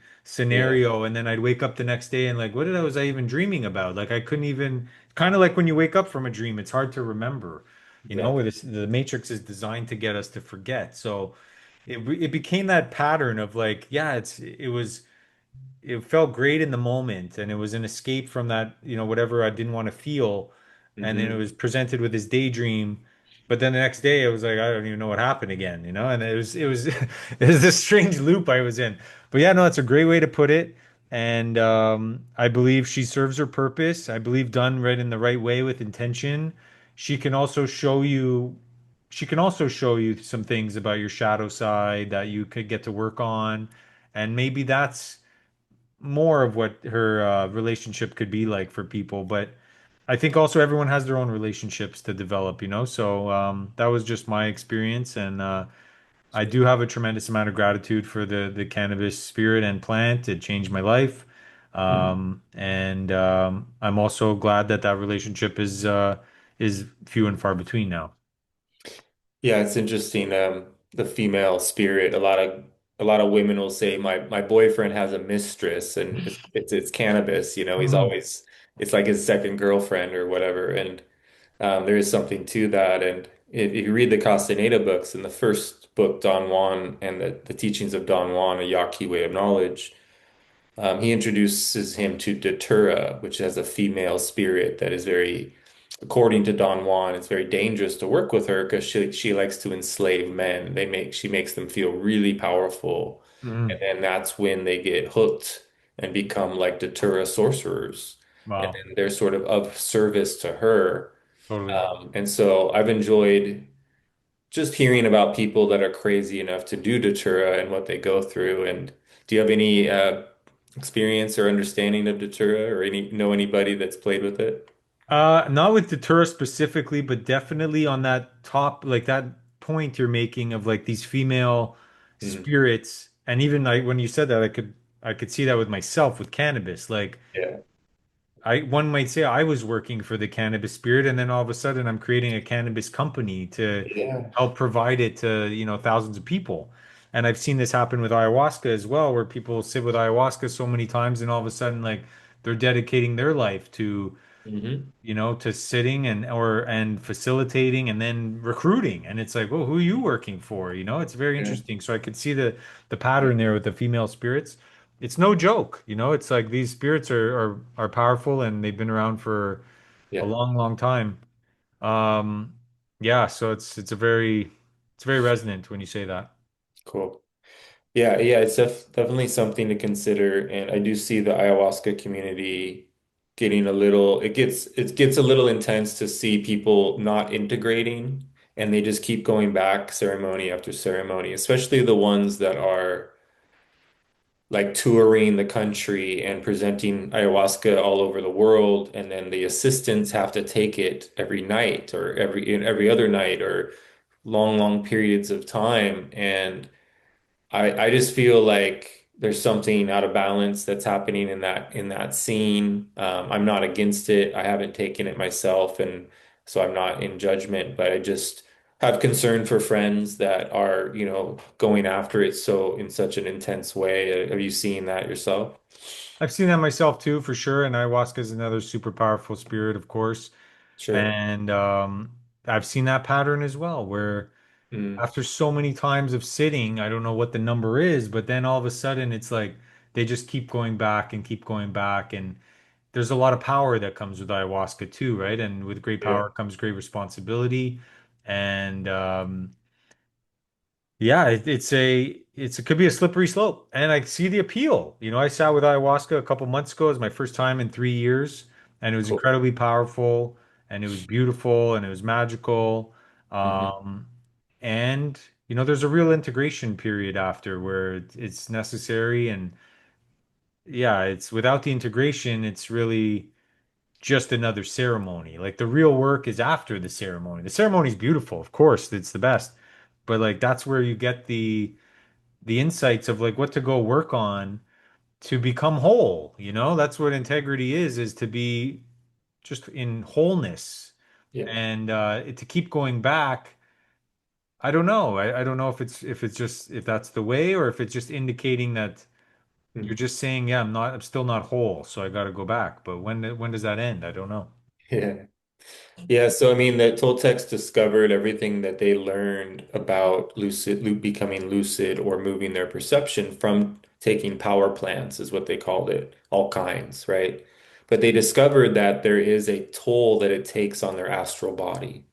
Yeah. scenario, and then I'd wake up the next day and like, what was I even dreaming about? Like I couldn't even, kind of like when you wake up from a dream, it's hard to remember, Exactly. where the Matrix is designed to get us to forget. So it became that pattern of like, yeah, it felt great in the moment and it was an escape from that, whatever I didn't want to feel. And then it Hmm. was presented with this daydream. But then the next day it was like, I don't even know what happened again, and it was it was this strange loop I was in. But yeah, no, it's a great way to put it. And I believe she serves her purpose. I believe done right in the right way with intention. She can also show you she can also show you some things about your shadow side that you could get to work on. And maybe that's more of what her relationship could be like for people. But I think also everyone has their own relationships to develop. So that was just my experience, and I do have a tremendous amount of gratitude for the cannabis spirit and plant. It changed my life, and I'm also glad that that relationship is few and far between now. Yeah, it's interesting. The female spirit. A lot of women will say my boyfriend has a mistress, and it's cannabis. He's Mhm. always it's like his second girlfriend or whatever. And There is something to that. And if you read the Castaneda books, in the first book, Don Juan and the teachings of Don Juan, a Yaqui way of knowledge, he introduces him to Datura, which has a female spirit that is very, according to Don Juan, it's very dangerous to work with her because she likes to enslave men. She makes them feel really powerful, and Mhm. then that's when they get hooked and become like Datura sorcerers, and Wow, then they're sort of service to her. totally. And so I've enjoyed just hearing about people that are crazy enough to do Datura and what they go through. And do you have any experience or understanding of Datura or know anybody that's played with it? Not with Datura specifically, but definitely on that top, like that point you're making of like these female Mm, spirits, and even like when you said that, I could see that with myself with cannabis. Like yeah. one might say I was working for the cannabis spirit, and then all of a sudden I'm creating a cannabis company to Yeah. help provide it to, thousands of people. And I've seen this happen with ayahuasca as well, where people sit with ayahuasca so many times, and all of a sudden, like they're dedicating their life to Hmm. to sitting and facilitating and then recruiting. And it's like, well, who are you working for? It's very Yeah. interesting. So I could see the pattern there with the female spirits. It's no joke, it's like these spirits are powerful and they've been around for a Yeah. long, long time. Um, yeah, so it's very resonant when you say that. Cool. Yeah, yeah, it's definitely something to consider, and I do see the ayahuasca community getting it gets a little intense to see people not integrating, and they just keep going back ceremony after ceremony, especially the ones that are like touring the country and presenting ayahuasca all over the world, and then the assistants have to take it every night or every other night or long, long periods of time, and I just feel like there's something out of balance that's happening in that scene. I'm not against it. I haven't taken it myself, and so I'm not in judgment, but I just have concern for friends that are, going after it so in such an intense way. Have you seen that yourself? I've seen that myself too, for sure. And ayahuasca is another super powerful spirit, of course. Sure. And I've seen that pattern as well, where Mm, after so many times of sitting, I don't know what the number is, but then all of a sudden it's like they just keep going back and keep going back. And there's a lot of power that comes with ayahuasca too, right? And with great yeah. power comes great responsibility. And yeah, it could be a slippery slope, and I see the appeal. I sat with ayahuasca a couple months ago. It was my first time in 3 years, and it was Cool. incredibly powerful, and it was beautiful, and it was magical. Hmm. Um, and there's a real integration period after where it's necessary, and yeah, it's without the integration, it's really just another ceremony. Like the real work is after the ceremony. The ceremony is beautiful, of course, it's the best, but like that's where you get the insights of like what to go work on to become whole. That's what integrity is to be just in wholeness. Yeah. And to keep going back, I don't know. I don't know if that's the way, or if it's just indicating that you're Mm. just saying, yeah, I'm still not whole, so I got to go back. But when does that end? I don't know. Yeah. Yeah, so I mean, the Toltecs discovered everything that they learned about becoming lucid or moving their perception from taking power plants, is what they called it, all kinds, right? But they discovered that there is a toll that it takes on their astral body.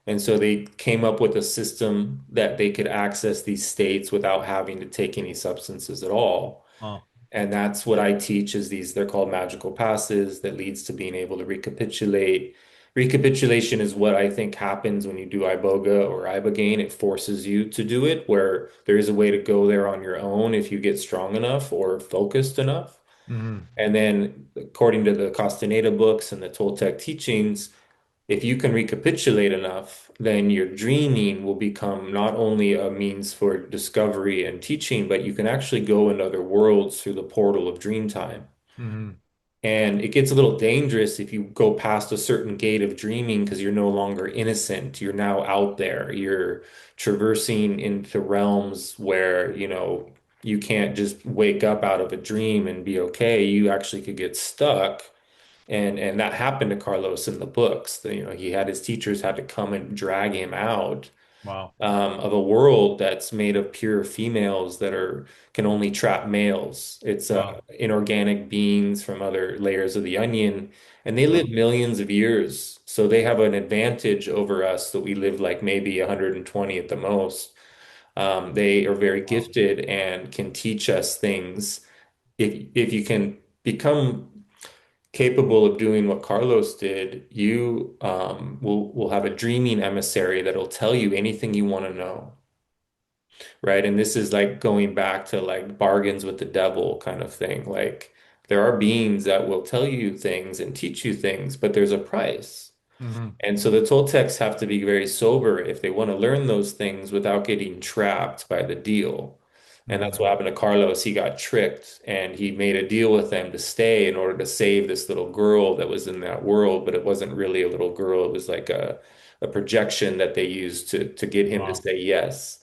And so they came up with a system that they could access these states without having to take any substances at all. Oh. And that's what I teach is they're called magical passes that leads to being able to recapitulate. Recapitulation is what I think happens when you do iboga or ibogaine. It forces you to do it, where there is a way to go there on your own if you get strong enough or focused enough. Hmm. And then, according to the Castaneda books and the Toltec teachings, if you can recapitulate enough, then your dreaming will become not only a means for discovery and teaching, but you can actually go into other worlds through the portal of dream time. Hmm. And it gets a little dangerous if you go past a certain gate of dreaming because you're no longer innocent. You're now out there. You're traversing into realms where, you can't just wake up out of a dream and be okay. You actually could get stuck And that happened to Carlos in the books. He had his teachers had to come and drag him out Wow. of a world that's made of pure females that are can only trap males. It's Wow. inorganic beings from other layers of the onion, and they live Wow. millions of years. So they have an advantage over us that we live like maybe 120 at the most. They are very Wow. gifted and can teach us things. If you can become capable of doing what Carlos did, you will have a dreaming emissary that'll tell you anything you want to know, right? And this is like going back to like bargains with the devil kind of thing. Like there are beings that will tell you things and teach you things, but there's a price. Hmm. And so the Toltecs have to be very sober if they want to learn those things without getting trapped by the deal. And that's what Hmm. happened to Carlos. He got tricked and he made a deal with them to stay in order to save this little girl that was in that world, but it wasn't really a little girl. It was like a projection that they used to get him to Wow. say yes.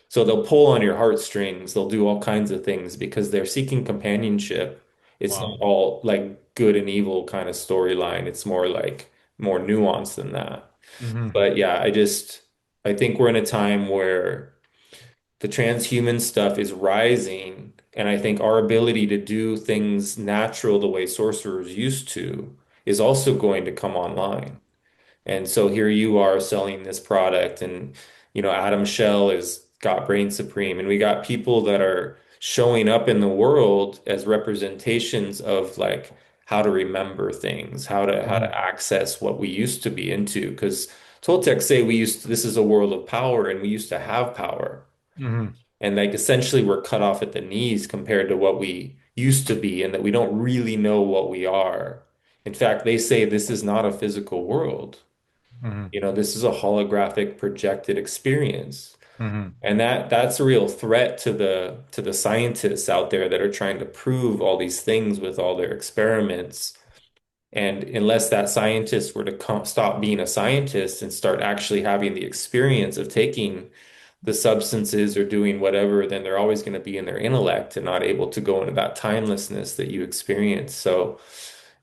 So they'll pull on your heartstrings. They'll do all kinds of things because they're seeking companionship. It's not Wow. all like good and evil kind of storyline. It's more like more nuanced than that. Hmm. But yeah, I think we're in a time where the transhuman stuff is rising, and I think our ability to do things natural the way sorcerers used to is also going to come online. And so here you are selling this product, and Adam Shell is got Brain Supreme, and we got people that are showing up in the world as representations of like how to remember things, how to Hmm. access what we used to be into. Because Toltecs say this is a world of power, and we used to have power. Hmm. And like essentially we're cut off at the knees compared to what we used to be, and that we don't really know what we are. In fact, they say this is not a physical world. Hmm. This is a holographic projected experience. Hmm. And that's a real threat to the scientists out there that are trying to prove all these things with all their experiments. And unless that scientist were to stop being a scientist and start actually having the experience of taking the substances or doing whatever, then they're always going to be in their intellect and not able to go into that timelessness that you experience. So,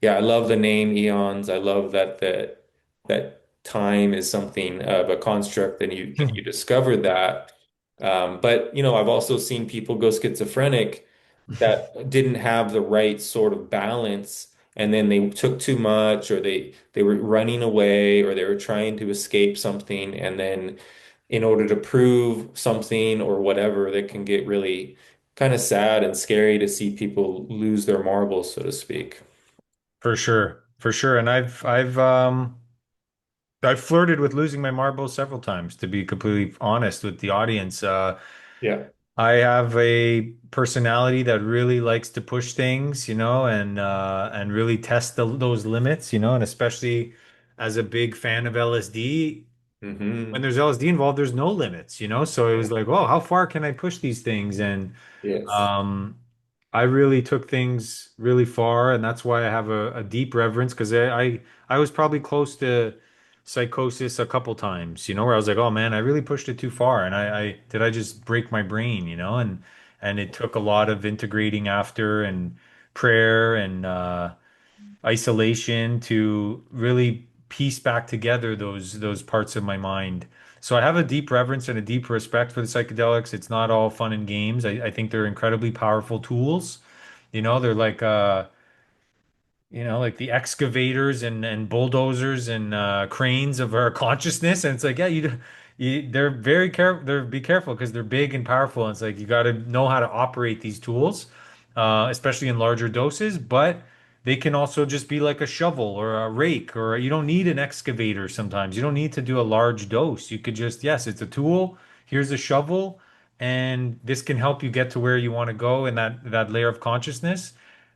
yeah, I love the name Eons. I love that time is something of a construct, and you discovered that. But I've also seen people go schizophrenic that didn't have the right sort of balance, and then they took too much, or they were running away, or they were trying to escape something, and then in order to prove something or whatever, that can get really kind of sad and scary to see people lose their marbles, so to speak. For sure. For sure. And I've flirted with losing my marbles several times, to be completely honest with the audience. Yeah. I have a personality that really likes to push things, and really test those limits, and especially as a big fan of LSD, when Hmm. there's LSD involved, there's no limits, So it was like, oh, how far can I push these things? And Yes. um, I really took things really far, and that's why I have a deep reverence because I was probably close to psychosis a couple times, where I was like, oh man, I really pushed it too far, and I just break my brain, and it took a lot of integrating after and prayer and isolation to really piece back together those parts of my mind. So I have a deep reverence and a deep respect for the psychedelics. It's not all fun and games. I think they're incredibly powerful tools. They're like the excavators and bulldozers and cranes of our consciousness. And it's like, yeah, they're very careful. They're be careful because they're big and powerful. And it's like you got to know how to operate these tools, especially in larger doses. But they can also just be like a shovel or a rake, or you don't need an excavator sometimes. You don't need to do a large dose. You could just, yes, it's a tool. Here's a shovel, and this can help you get to where you want to go in that layer of consciousness.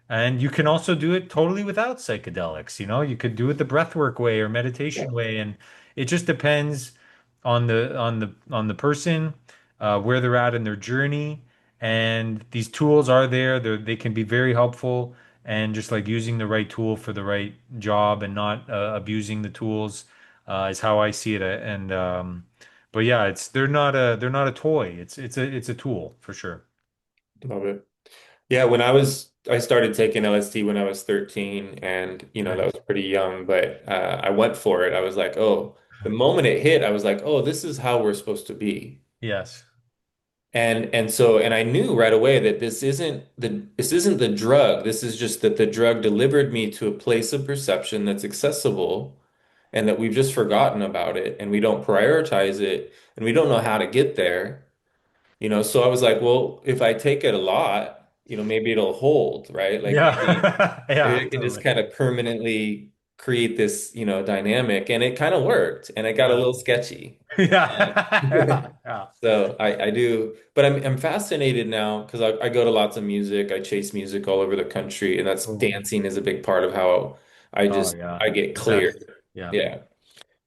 And you can also do it totally without psychedelics. You could do it the breathwork way or meditation Yeah. way, and it just depends on the person, where they're at in their journey. And these tools are there. They can be very helpful, and just like using the right tool for the right job and not abusing the tools is how I see it. But yeah, they're not a toy. It's a tool for sure. Love it. Yeah, when I was I started taking LSD when I was 13 and that Nice. was pretty young, but I went for it. I was like, "Oh, the moment it hit, I was like, "Oh, this is how we're supposed to be." Yes. And I knew right away that this isn't the drug. This is just that the drug delivered me to a place of perception that's accessible and that we've just forgotten about it and we don't prioritize it and we don't know how to get there. So I was like, well, if I take it a lot, maybe it'll hold, right? Like Yeah. maybe Yeah, I can just totally. kind of permanently create this, dynamic. And it kind of worked. And it got a Yeah. little sketchy. Yeah. Yeah. So I do, but I'm fascinated now because I go to lots of music. I chase music all over the country, and that's Oh, dancing is a big part of how I oh, just yeah. I get The clear. best. Yeah. Yeah.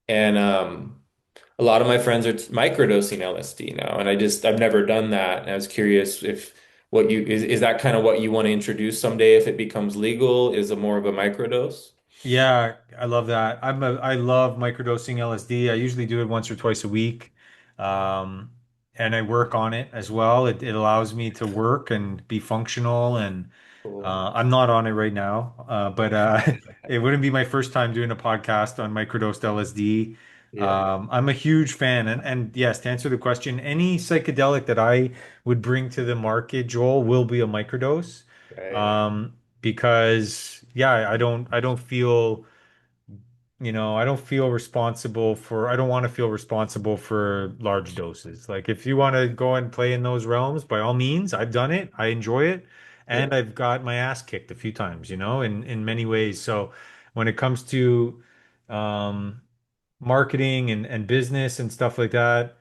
And a lot of my friends are microdosing LSD now, and I've never done that. And I was curious if what you is that kind of what you want to introduce someday if it becomes legal, is a more of a microdose? Yeah, I love that. I love microdosing LSD. I usually do it once or twice a week. Um, and I work on it as well. It allows me to work and be functional and Cool. I'm not on it right now. But it wouldn't be my first time doing a podcast on microdosed LSD. Yeah. I'm a huge fan and yes, to answer the question, any psychedelic that I would bring to the market, Joel, will be a microdose. Right. Because yeah, I don't feel, I don't feel responsible for, I don't want to feel responsible for large doses. Like if you want to go and play in those realms, by all means, I've done it. I enjoy it. Yeah. And I've got my ass kicked a few times, in many ways. So when it comes to um, marketing and business and stuff like that,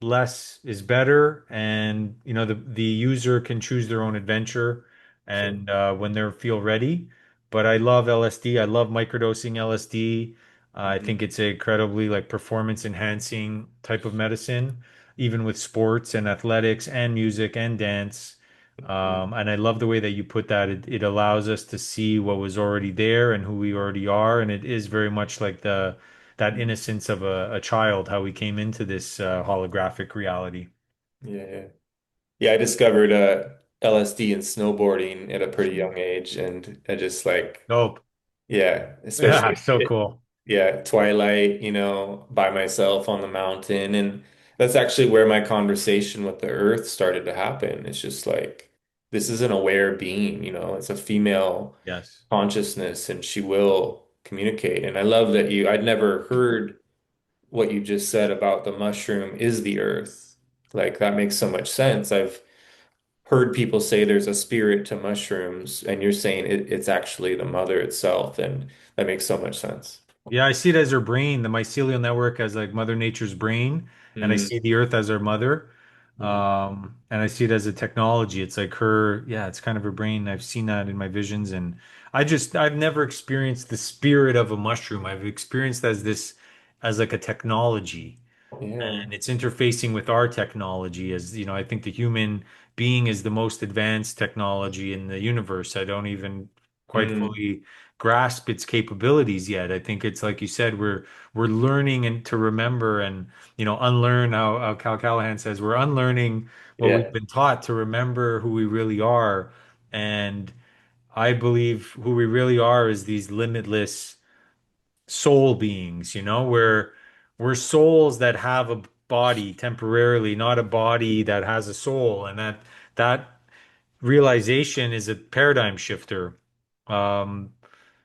less is better, and the user can choose their own adventure Sure. and when they feel ready. But I love LSD. I love microdosing LSD. I Mhm. think it's a incredibly like performance enhancing type of medicine, even with sports and athletics and music and dance. Mhm. And I love the way that you put that. It allows us to see what was already there and who we already are, and it is very much like the that innocence of a child, how we came into this holographic reality. Yeah. Yeah. Yeah, I discovered LSD and snowboarding at a pretty young age, and I just like, Dope. yeah, Yeah, especially so cool. yeah, Twilight, by myself on the mountain, and that's actually where my conversation with the earth started to happen. It's just like this is an aware being, it's a female Yes. consciousness, and she will communicate. And I love that I'd never heard what you just said about the mushroom is the earth. Like that makes so much sense. I've heard people say there's a spirit to mushrooms, and you're saying it's actually the mother itself, and that makes so much sense. Yeah, I see it as her brain, the mycelial network as like Mother Nature's brain, and I Mm, see the Earth as her mother. mm, And I see it as a technology. It's like her, yeah, it's kind of her brain. I've seen that in my visions, and I've never experienced the spirit of a mushroom. I've experienced as like a technology. yeah. And it's interfacing with our technology as I think the human being is the most advanced technology in the universe. I don't even quite Mm, fully grasp its capabilities yet. I think it's like you said, we're learning and to remember and unlearn how Cal Callahan says we're unlearning what we've yeah. been taught to remember who we really are. And I believe who we really are is these limitless soul beings, we're souls that have a body temporarily, not a body that has a soul, and that realization is a paradigm shifter. Um,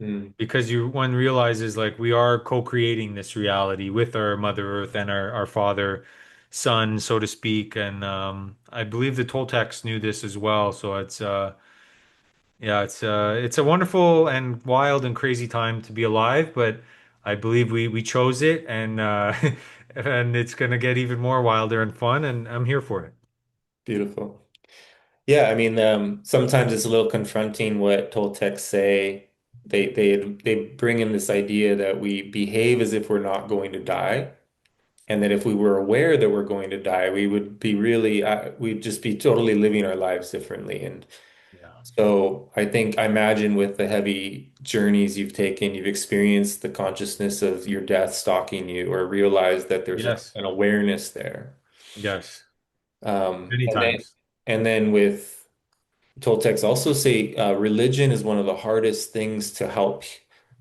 Mm, because one realizes like we are co-creating this reality with our Mother Earth and our Father Sun, so to speak. And I believe the Toltecs knew this as well. So yeah, it's a wonderful and wild and crazy time to be alive, but I believe we chose it and and it's gonna get even more wilder and fun and I'm here for it. beautiful. Yeah, I mean, sometimes it's a little confronting what Toltecs say. They bring in this idea that we behave as if we're not going to die, and that if we were aware that we're going to die, we would be really, we'd just be totally living our lives differently. And Yeah. so I imagine with the heavy journeys you've taken, you've experienced the consciousness of your death stalking you, or realized that there's Yes. an awareness there. Yes. Um, Many and then times. and then with Toltecs also say religion is one of the hardest things to help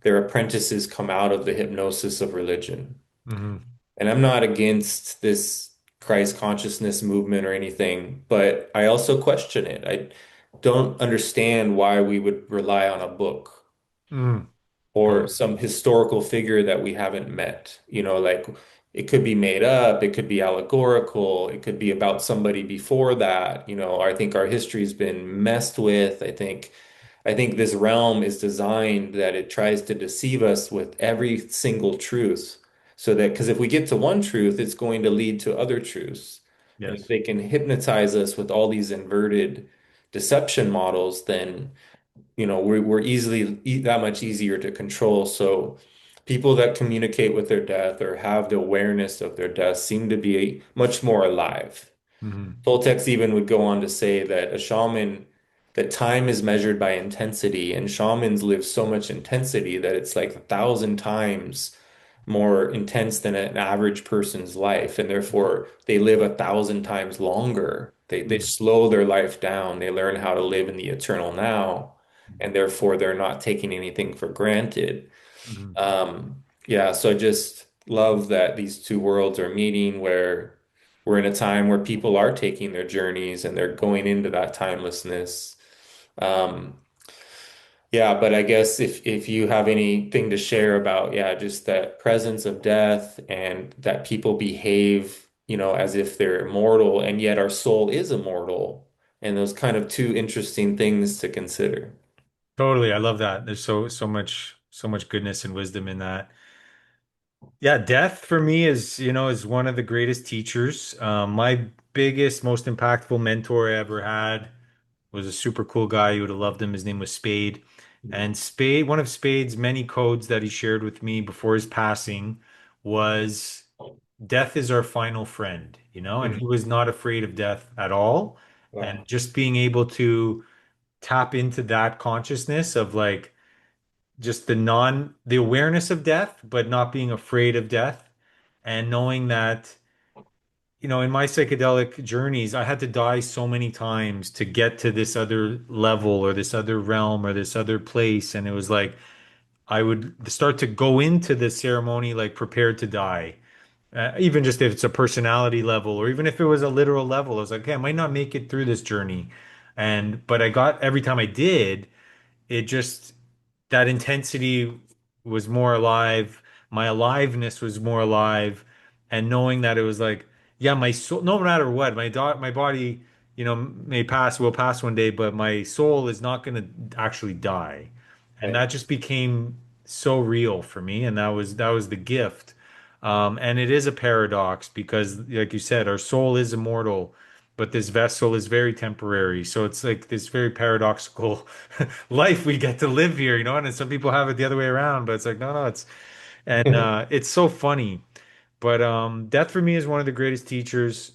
their apprentices come out of the hypnosis of religion. Hmm. And I'm not against this Christ consciousness movement or anything, but I also question it. I don't understand why we would rely on a book Mm. or Totally. some historical figure that we haven't met. Like it could be made up, it could be allegorical, it could be about somebody before that. I think our history's been messed with. I think this realm is designed that it tries to deceive us with every single truth. So that because if we get to one truth, it's going to lead to other truths. And if Yes. they can hypnotize us with all these inverted deception models, then we're that much easier to control. So people that communicate with their death or have the awareness of their death seem to be much more alive. Hmm. Toltecs even would go on to say that that time is measured by intensity, and shamans live so much intensity that it's like 1,000 times more intense than an average person's life, and therefore they live 1,000 times longer. They Hmm. slow their life down. They learn how to live in the eternal now, and therefore they're not taking anything for granted. Hmm. Yeah, so I just love that these two worlds are meeting where we're in a time where people are taking their journeys and they're going into that timelessness. Um, yeah, but I guess if you have anything to share about, yeah, just that presence of death and that people behave, as if they're immortal and yet our soul is immortal, and those kind of two interesting things to consider. Totally. I love that. There's so much goodness and wisdom in that. Yeah, death for me is one of the greatest teachers. My biggest, most impactful mentor I ever had was a super cool guy. You would have loved him. His name was Spade. And one of Spade's many codes that he shared with me before his passing was death is our final friend, and he Mhm. was not afraid of death at all. And Wow. just being able to tap into that consciousness of like just the awareness of death, but not being afraid of death, and knowing that in my psychedelic journeys, I had to die so many times to get to this other level or this other realm or this other place. And it was like I would start to go into the ceremony like prepared to die. Even just if it's a personality level or even if it was a literal level, I was like, okay, I might not make it through this journey. But I got every time I did, it just that intensity was more alive. My aliveness was more alive, and knowing that it was like, yeah, my soul, no matter what, my body, will pass one day, but my soul is not going to actually die, and Right. that just became so real for me, and that was the gift. And it is a paradox because, like you said, our soul is immortal, but this vessel is very temporary. So it's like this very paradoxical life we get to live here, and some people have it the other way around, but it's like, no, no, it's so funny. But death for me is one of the greatest teachers.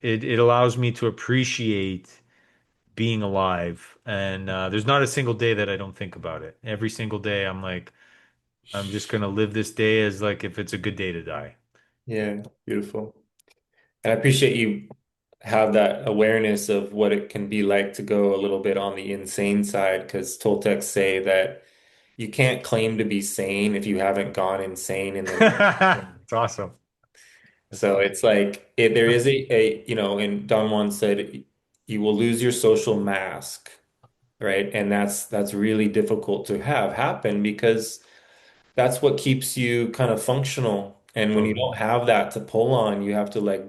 It allows me to appreciate being alive. And there's not a single day that I don't think about it. Every single day, I'm like, I'm just gonna live this day as like if it's a good day to die. Yeah, beautiful. And I appreciate you have that awareness of what it can be like to go a little bit on the insane side, because Toltecs say that you can't claim to be sane if you haven't gone insane and then It's awesome. That's so awesome. it's like there is and Don Juan said you will lose your social mask, right? And that's really difficult to have happen because that's what keeps you kind of functional. And when you Totally. don't have that to pull on, you have to like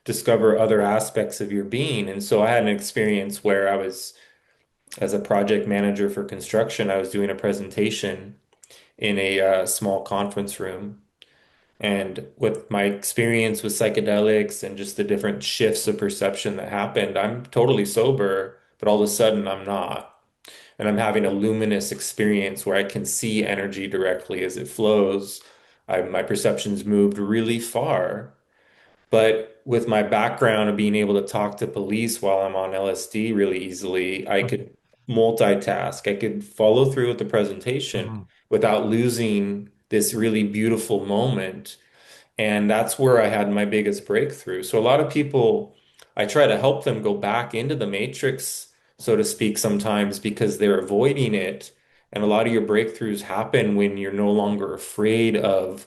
discover other aspects of your being. And so I had an experience where I was, as a project manager for construction, I was doing a presentation in a small conference room. And with my experience with psychedelics and just the different shifts of perception that happened, I'm totally sober, but all of a sudden I'm not. And I'm having a luminous experience where I can see energy directly as it flows. My perceptions moved really far. But with my background of being able to talk to police while I'm on LSD really easily, I could multitask. I could follow through with the presentation Mhm. without losing this really beautiful moment. And that's where I had my biggest breakthrough. So a lot of people I try to help them go back into the matrix, so to speak, sometimes because they're avoiding it. And a lot of your breakthroughs happen when you're no longer afraid of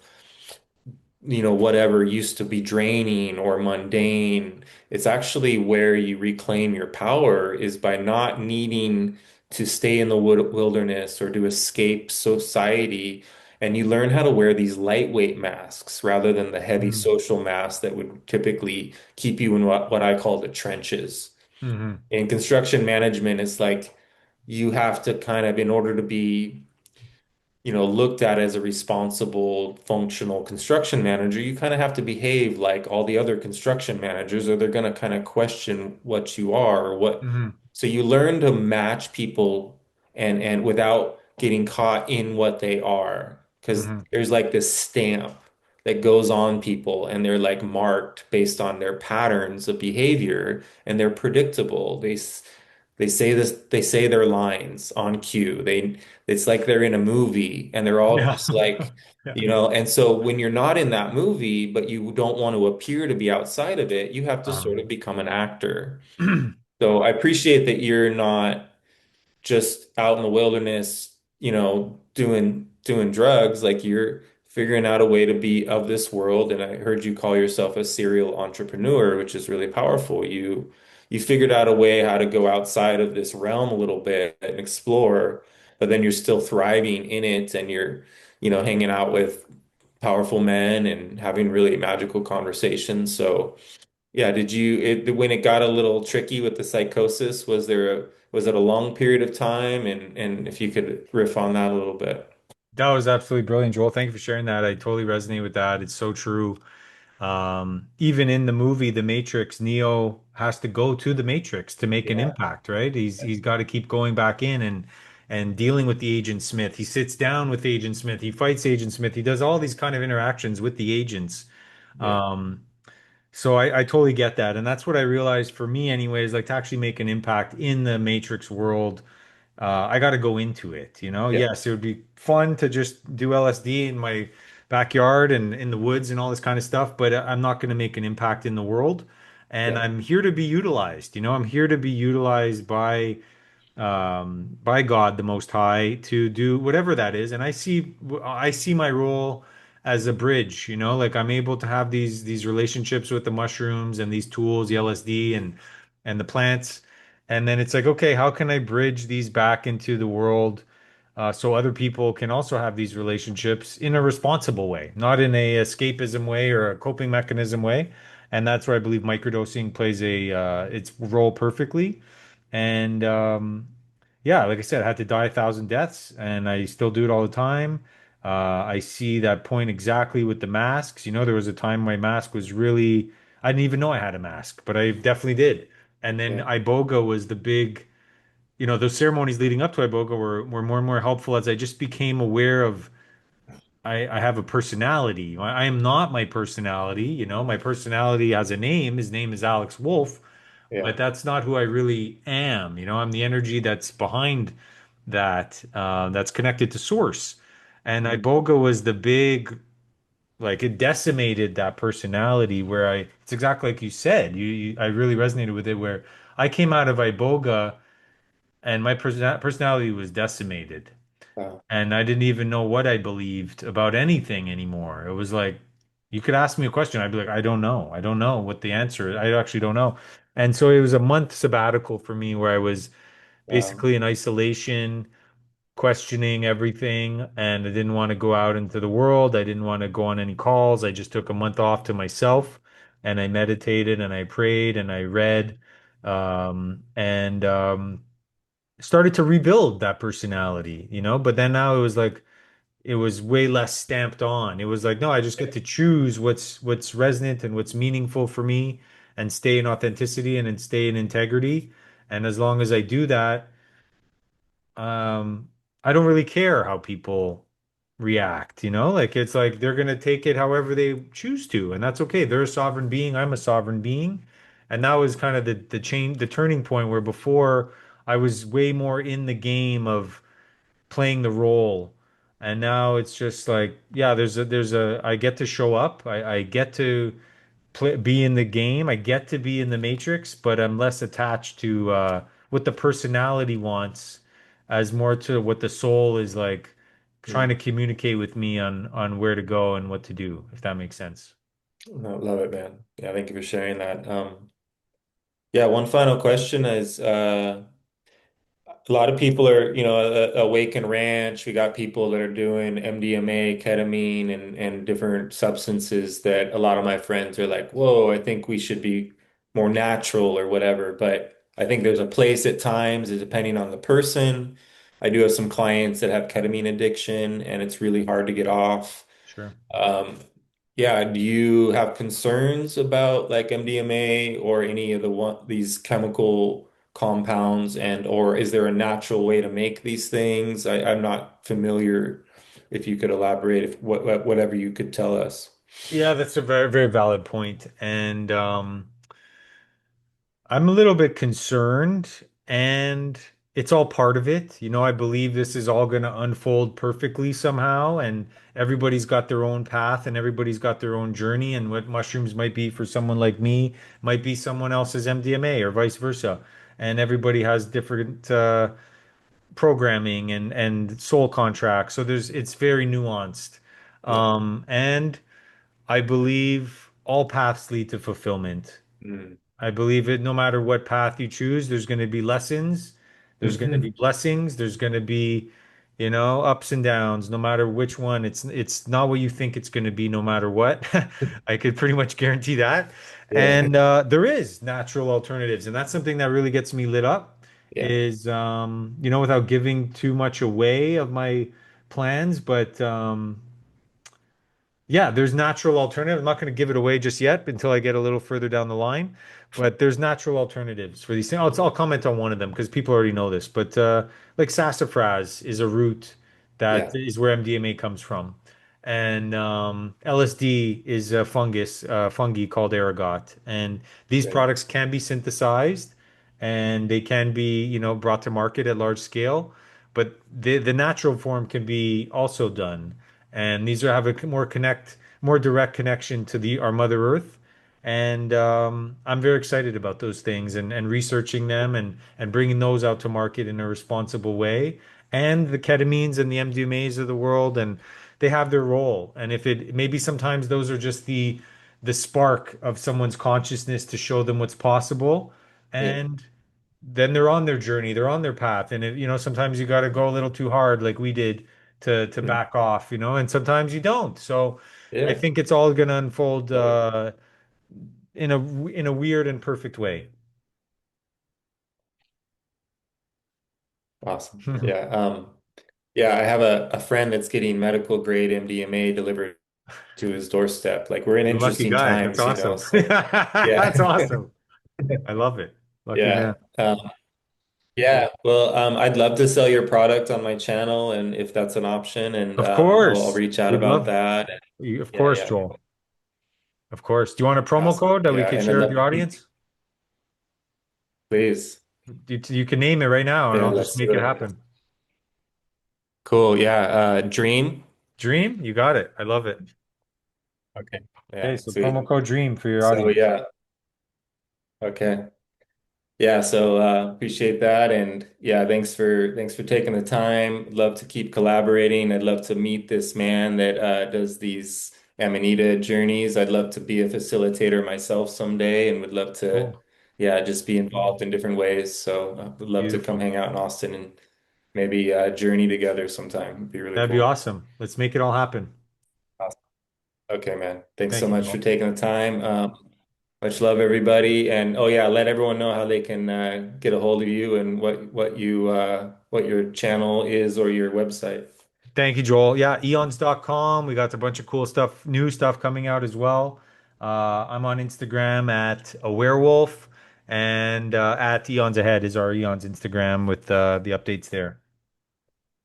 whatever used to be draining or mundane. It's actually where you reclaim your power is by not needing to stay in the wilderness or to escape society. And you learn how to wear these lightweight masks rather than the heavy Mm. social masks that would typically keep you in what I call the trenches. Hmm. In construction management, it's like you have to kind of, in order to be looked at as a responsible, functional construction manager, you kind of have to behave like all the other construction managers, or they're going to kind of question what you are or what. Hmm. So you learn to match people and without getting caught in what they are, because Hmm. there's like this stamp that goes on people and they're like marked based on their patterns of behavior and they're predictable. They say this, they say their lines on cue. It's like they're in a movie and they're all Yeah. just like, Yeah. and so when you're not in that movie, but you don't want to appear to be outside of it, you have to sort of become an actor. So I appreciate that you're not just out in the wilderness, doing drugs, like you're figuring out a way to be of this world. And I heard you call yourself a serial entrepreneur, which is really powerful. You figured out a way how to go outside of this realm a little bit and explore, but then you're still thriving in it and you're, hanging out with powerful men and having really magical conversations. So yeah, when it got a little tricky with the psychosis, was it a long period of time? And if you could riff on that a little bit. That was absolutely brilliant, Joel. Thank you for sharing that. I totally resonate with that. It's so true. Even in the movie The Matrix, Neo has to go to the Matrix to make an Yeah, impact, right? He's got to keep going back in and dealing with the Agent Smith. He sits down with Agent Smith. He fights Agent Smith. He does all these kind of interactions with the agents. yeah, Um, so I totally get that. And that's what I realized for me anyways, like to actually make an impact in the Matrix world, I got to go into it, you know? yeah. Yes, it would be fun to just do LSD in my backyard and in the woods and all this kind of stuff, but I'm not going to make an impact in the world. And Yeah. I'm here to be utilized, you know? I'm here to be utilized by God the Most High to do whatever that is. And I see my role as a bridge, you know, like I'm able to have these relationships with the mushrooms and these tools, the LSD and the plants. And then it's like, okay, how can I bridge these back into the world so other people can also have these relationships in a responsible way, not in a escapism way or a coping mechanism way. And that's where I believe microdosing plays its role perfectly. And yeah, like I said, I had to die 1,000 deaths, and I still do it all the time. I see that point exactly with the masks. You know, there was a time my mask was really, I didn't even know I had a mask, but I definitely did. And then Yeah. Iboga was the big, those ceremonies leading up to Iboga were more and more helpful as I just became aware of I have a personality. I am not my personality. You know, my personality has a name. His name is Alex Wolfe, Yeah. but that's not who I really am. You know, I'm the energy that's behind that, that's connected to source. And Mhm. Iboga was the big, like it decimated that personality where it's exactly like you said. I really resonated with it where I came out of Iboga and my personality was decimated. Wow. And I didn't even know what I believed about anything anymore. It was like, you could ask me a question. I'd be like, I don't know. I don't know what the answer is. I actually don't know. And so it was a month sabbatical for me where I was Wow. basically in isolation, questioning everything. And I didn't want to go out into the world. I didn't want to go on any calls. I just took a month off to myself and I meditated and I prayed and I read and started to rebuild that personality, you know? But then now it was like, it was way less stamped on. It was like, no, I just get to choose what's resonant and what's meaningful for me and stay in authenticity and stay in integrity. And as long as I do that, um, I don't really care how people react, you know? Like it's like they're gonna take it however they choose to, and that's okay. They're a sovereign being, I'm a sovereign being. And that was kind of the turning point where before I was way more in the game of playing the role. And now it's just like, yeah, I get to show up. I get to be in the game. I get to be in the matrix, but I'm less attached to what the personality wants as more to what the soul is like trying to Mm. communicate with me on where to go and what to do, if that makes sense. No, love it, man. Yeah, thank you for sharing that. Yeah, one final question is a lot of people are, Awaken Ranch. We got people that are doing MDMA, ketamine, and different substances that a lot of my friends are like, whoa, I think we should be more natural or whatever. But I think there's a place at times, depending on the person. I do have some clients that have ketamine addiction, and it's really hard to get off. Sure. Um, yeah, do you have concerns about like MDMA or any of these chemical compounds, and or is there a natural way to make these things? I'm not familiar. If you could elaborate, if whatever you could tell us. Yeah, that's a very, very valid point. And I'm a little bit concerned, and it's all part of it. I believe this is all going to unfold perfectly somehow, and everybody's got their own path and everybody's got their own journey. And what mushrooms might be for someone like me might be someone else's MDMA or vice versa. And everybody has different programming and soul contracts. So it's very nuanced. Yeah. And I believe all paths lead to fulfillment. Mm. I believe it no matter what path you choose, there's going to be lessons, there's going to be blessings, there's going to be, ups and downs, no matter which one. It's not what you think it's going to be, no matter what. I could pretty much guarantee that. Yeah. And there is natural alternatives, and that's something that really gets me lit up Yeah. is without giving too much away of my plans, but yeah, there's natural alternative. I'm not going to give it away just yet until I get a little further down the line, but there's natural alternatives for these things. I'll comment on one of them because people already know this, but like sassafras is a root that Yeah. is where MDMA comes from. And LSD is a fungi called ergot. And these Right. products can be synthesized and they can be, brought to market at large scale, but the natural form can be also done, and these have a more direct connection to the our Mother Earth. And I'm very excited about those things and researching them and bringing those out to market in a responsible way. And the ketamines and the MDMAs of the world, and they have their role. And if it maybe sometimes those are just the spark of someone's consciousness to show them what's possible. Yeah. And then they're on their journey, they're on their path, and sometimes you got to go a little too hard, like we did, to Mm. back off, and sometimes you don't. So I Yeah. think it's all going to unfold Totally. in a weird and perfect way. Awesome. Yeah. Yeah, I have a friend that's getting medical grade MDMA delivered to his doorstep. Like we're in You lucky interesting guy. That's times, awesome. so That's yeah. awesome. I love it. Lucky Yeah. man. Yeah. Well, I'd love to sell your product on my channel, and if that's an option, and Of I'll course. reach out We'd about love that. of Yeah, course, yeah. Joel. Of course. Do you want a promo Awesome. code that we Yeah, could and I'd share with love your to meet you. audience? Please. You can name it right now and Yeah, I'll just let's make do it it. happen. Cool. Yeah. Dream. Dream, you got it. I love it. Okay. Okay, Yeah, so promo sweet. code DREAM for your So audience. yeah. Okay. Yeah, so appreciate that, and yeah, thanks for taking the time. Love to keep collaborating. I'd love to meet this man that does these Amanita journeys. I'd love to be a facilitator myself someday, and would love to, Cool. yeah, just be involved in different ways. So would love to come Beautiful. hang out in Austin and maybe journey together sometime. It'd be really That'd be cool. awesome. Let's make it all happen. Awesome. Okay, man. Thanks so Thank you, much for Joel. taking the time. Much love, everybody. And oh yeah, let everyone know how they can get a hold of you and what your channel is or your website. Thank you, Joel. Yeah, eons.com. We got a bunch of cool stuff, new stuff coming out as well. I'm on Instagram at a werewolf and at Eons Ahead is our Eons Instagram with the updates there.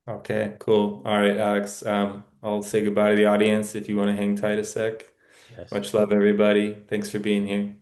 Okay, cool. All right, Alex. I'll say goodbye to the audience if you want to hang tight a sec. Yes. Much love, everybody. Thanks for being here.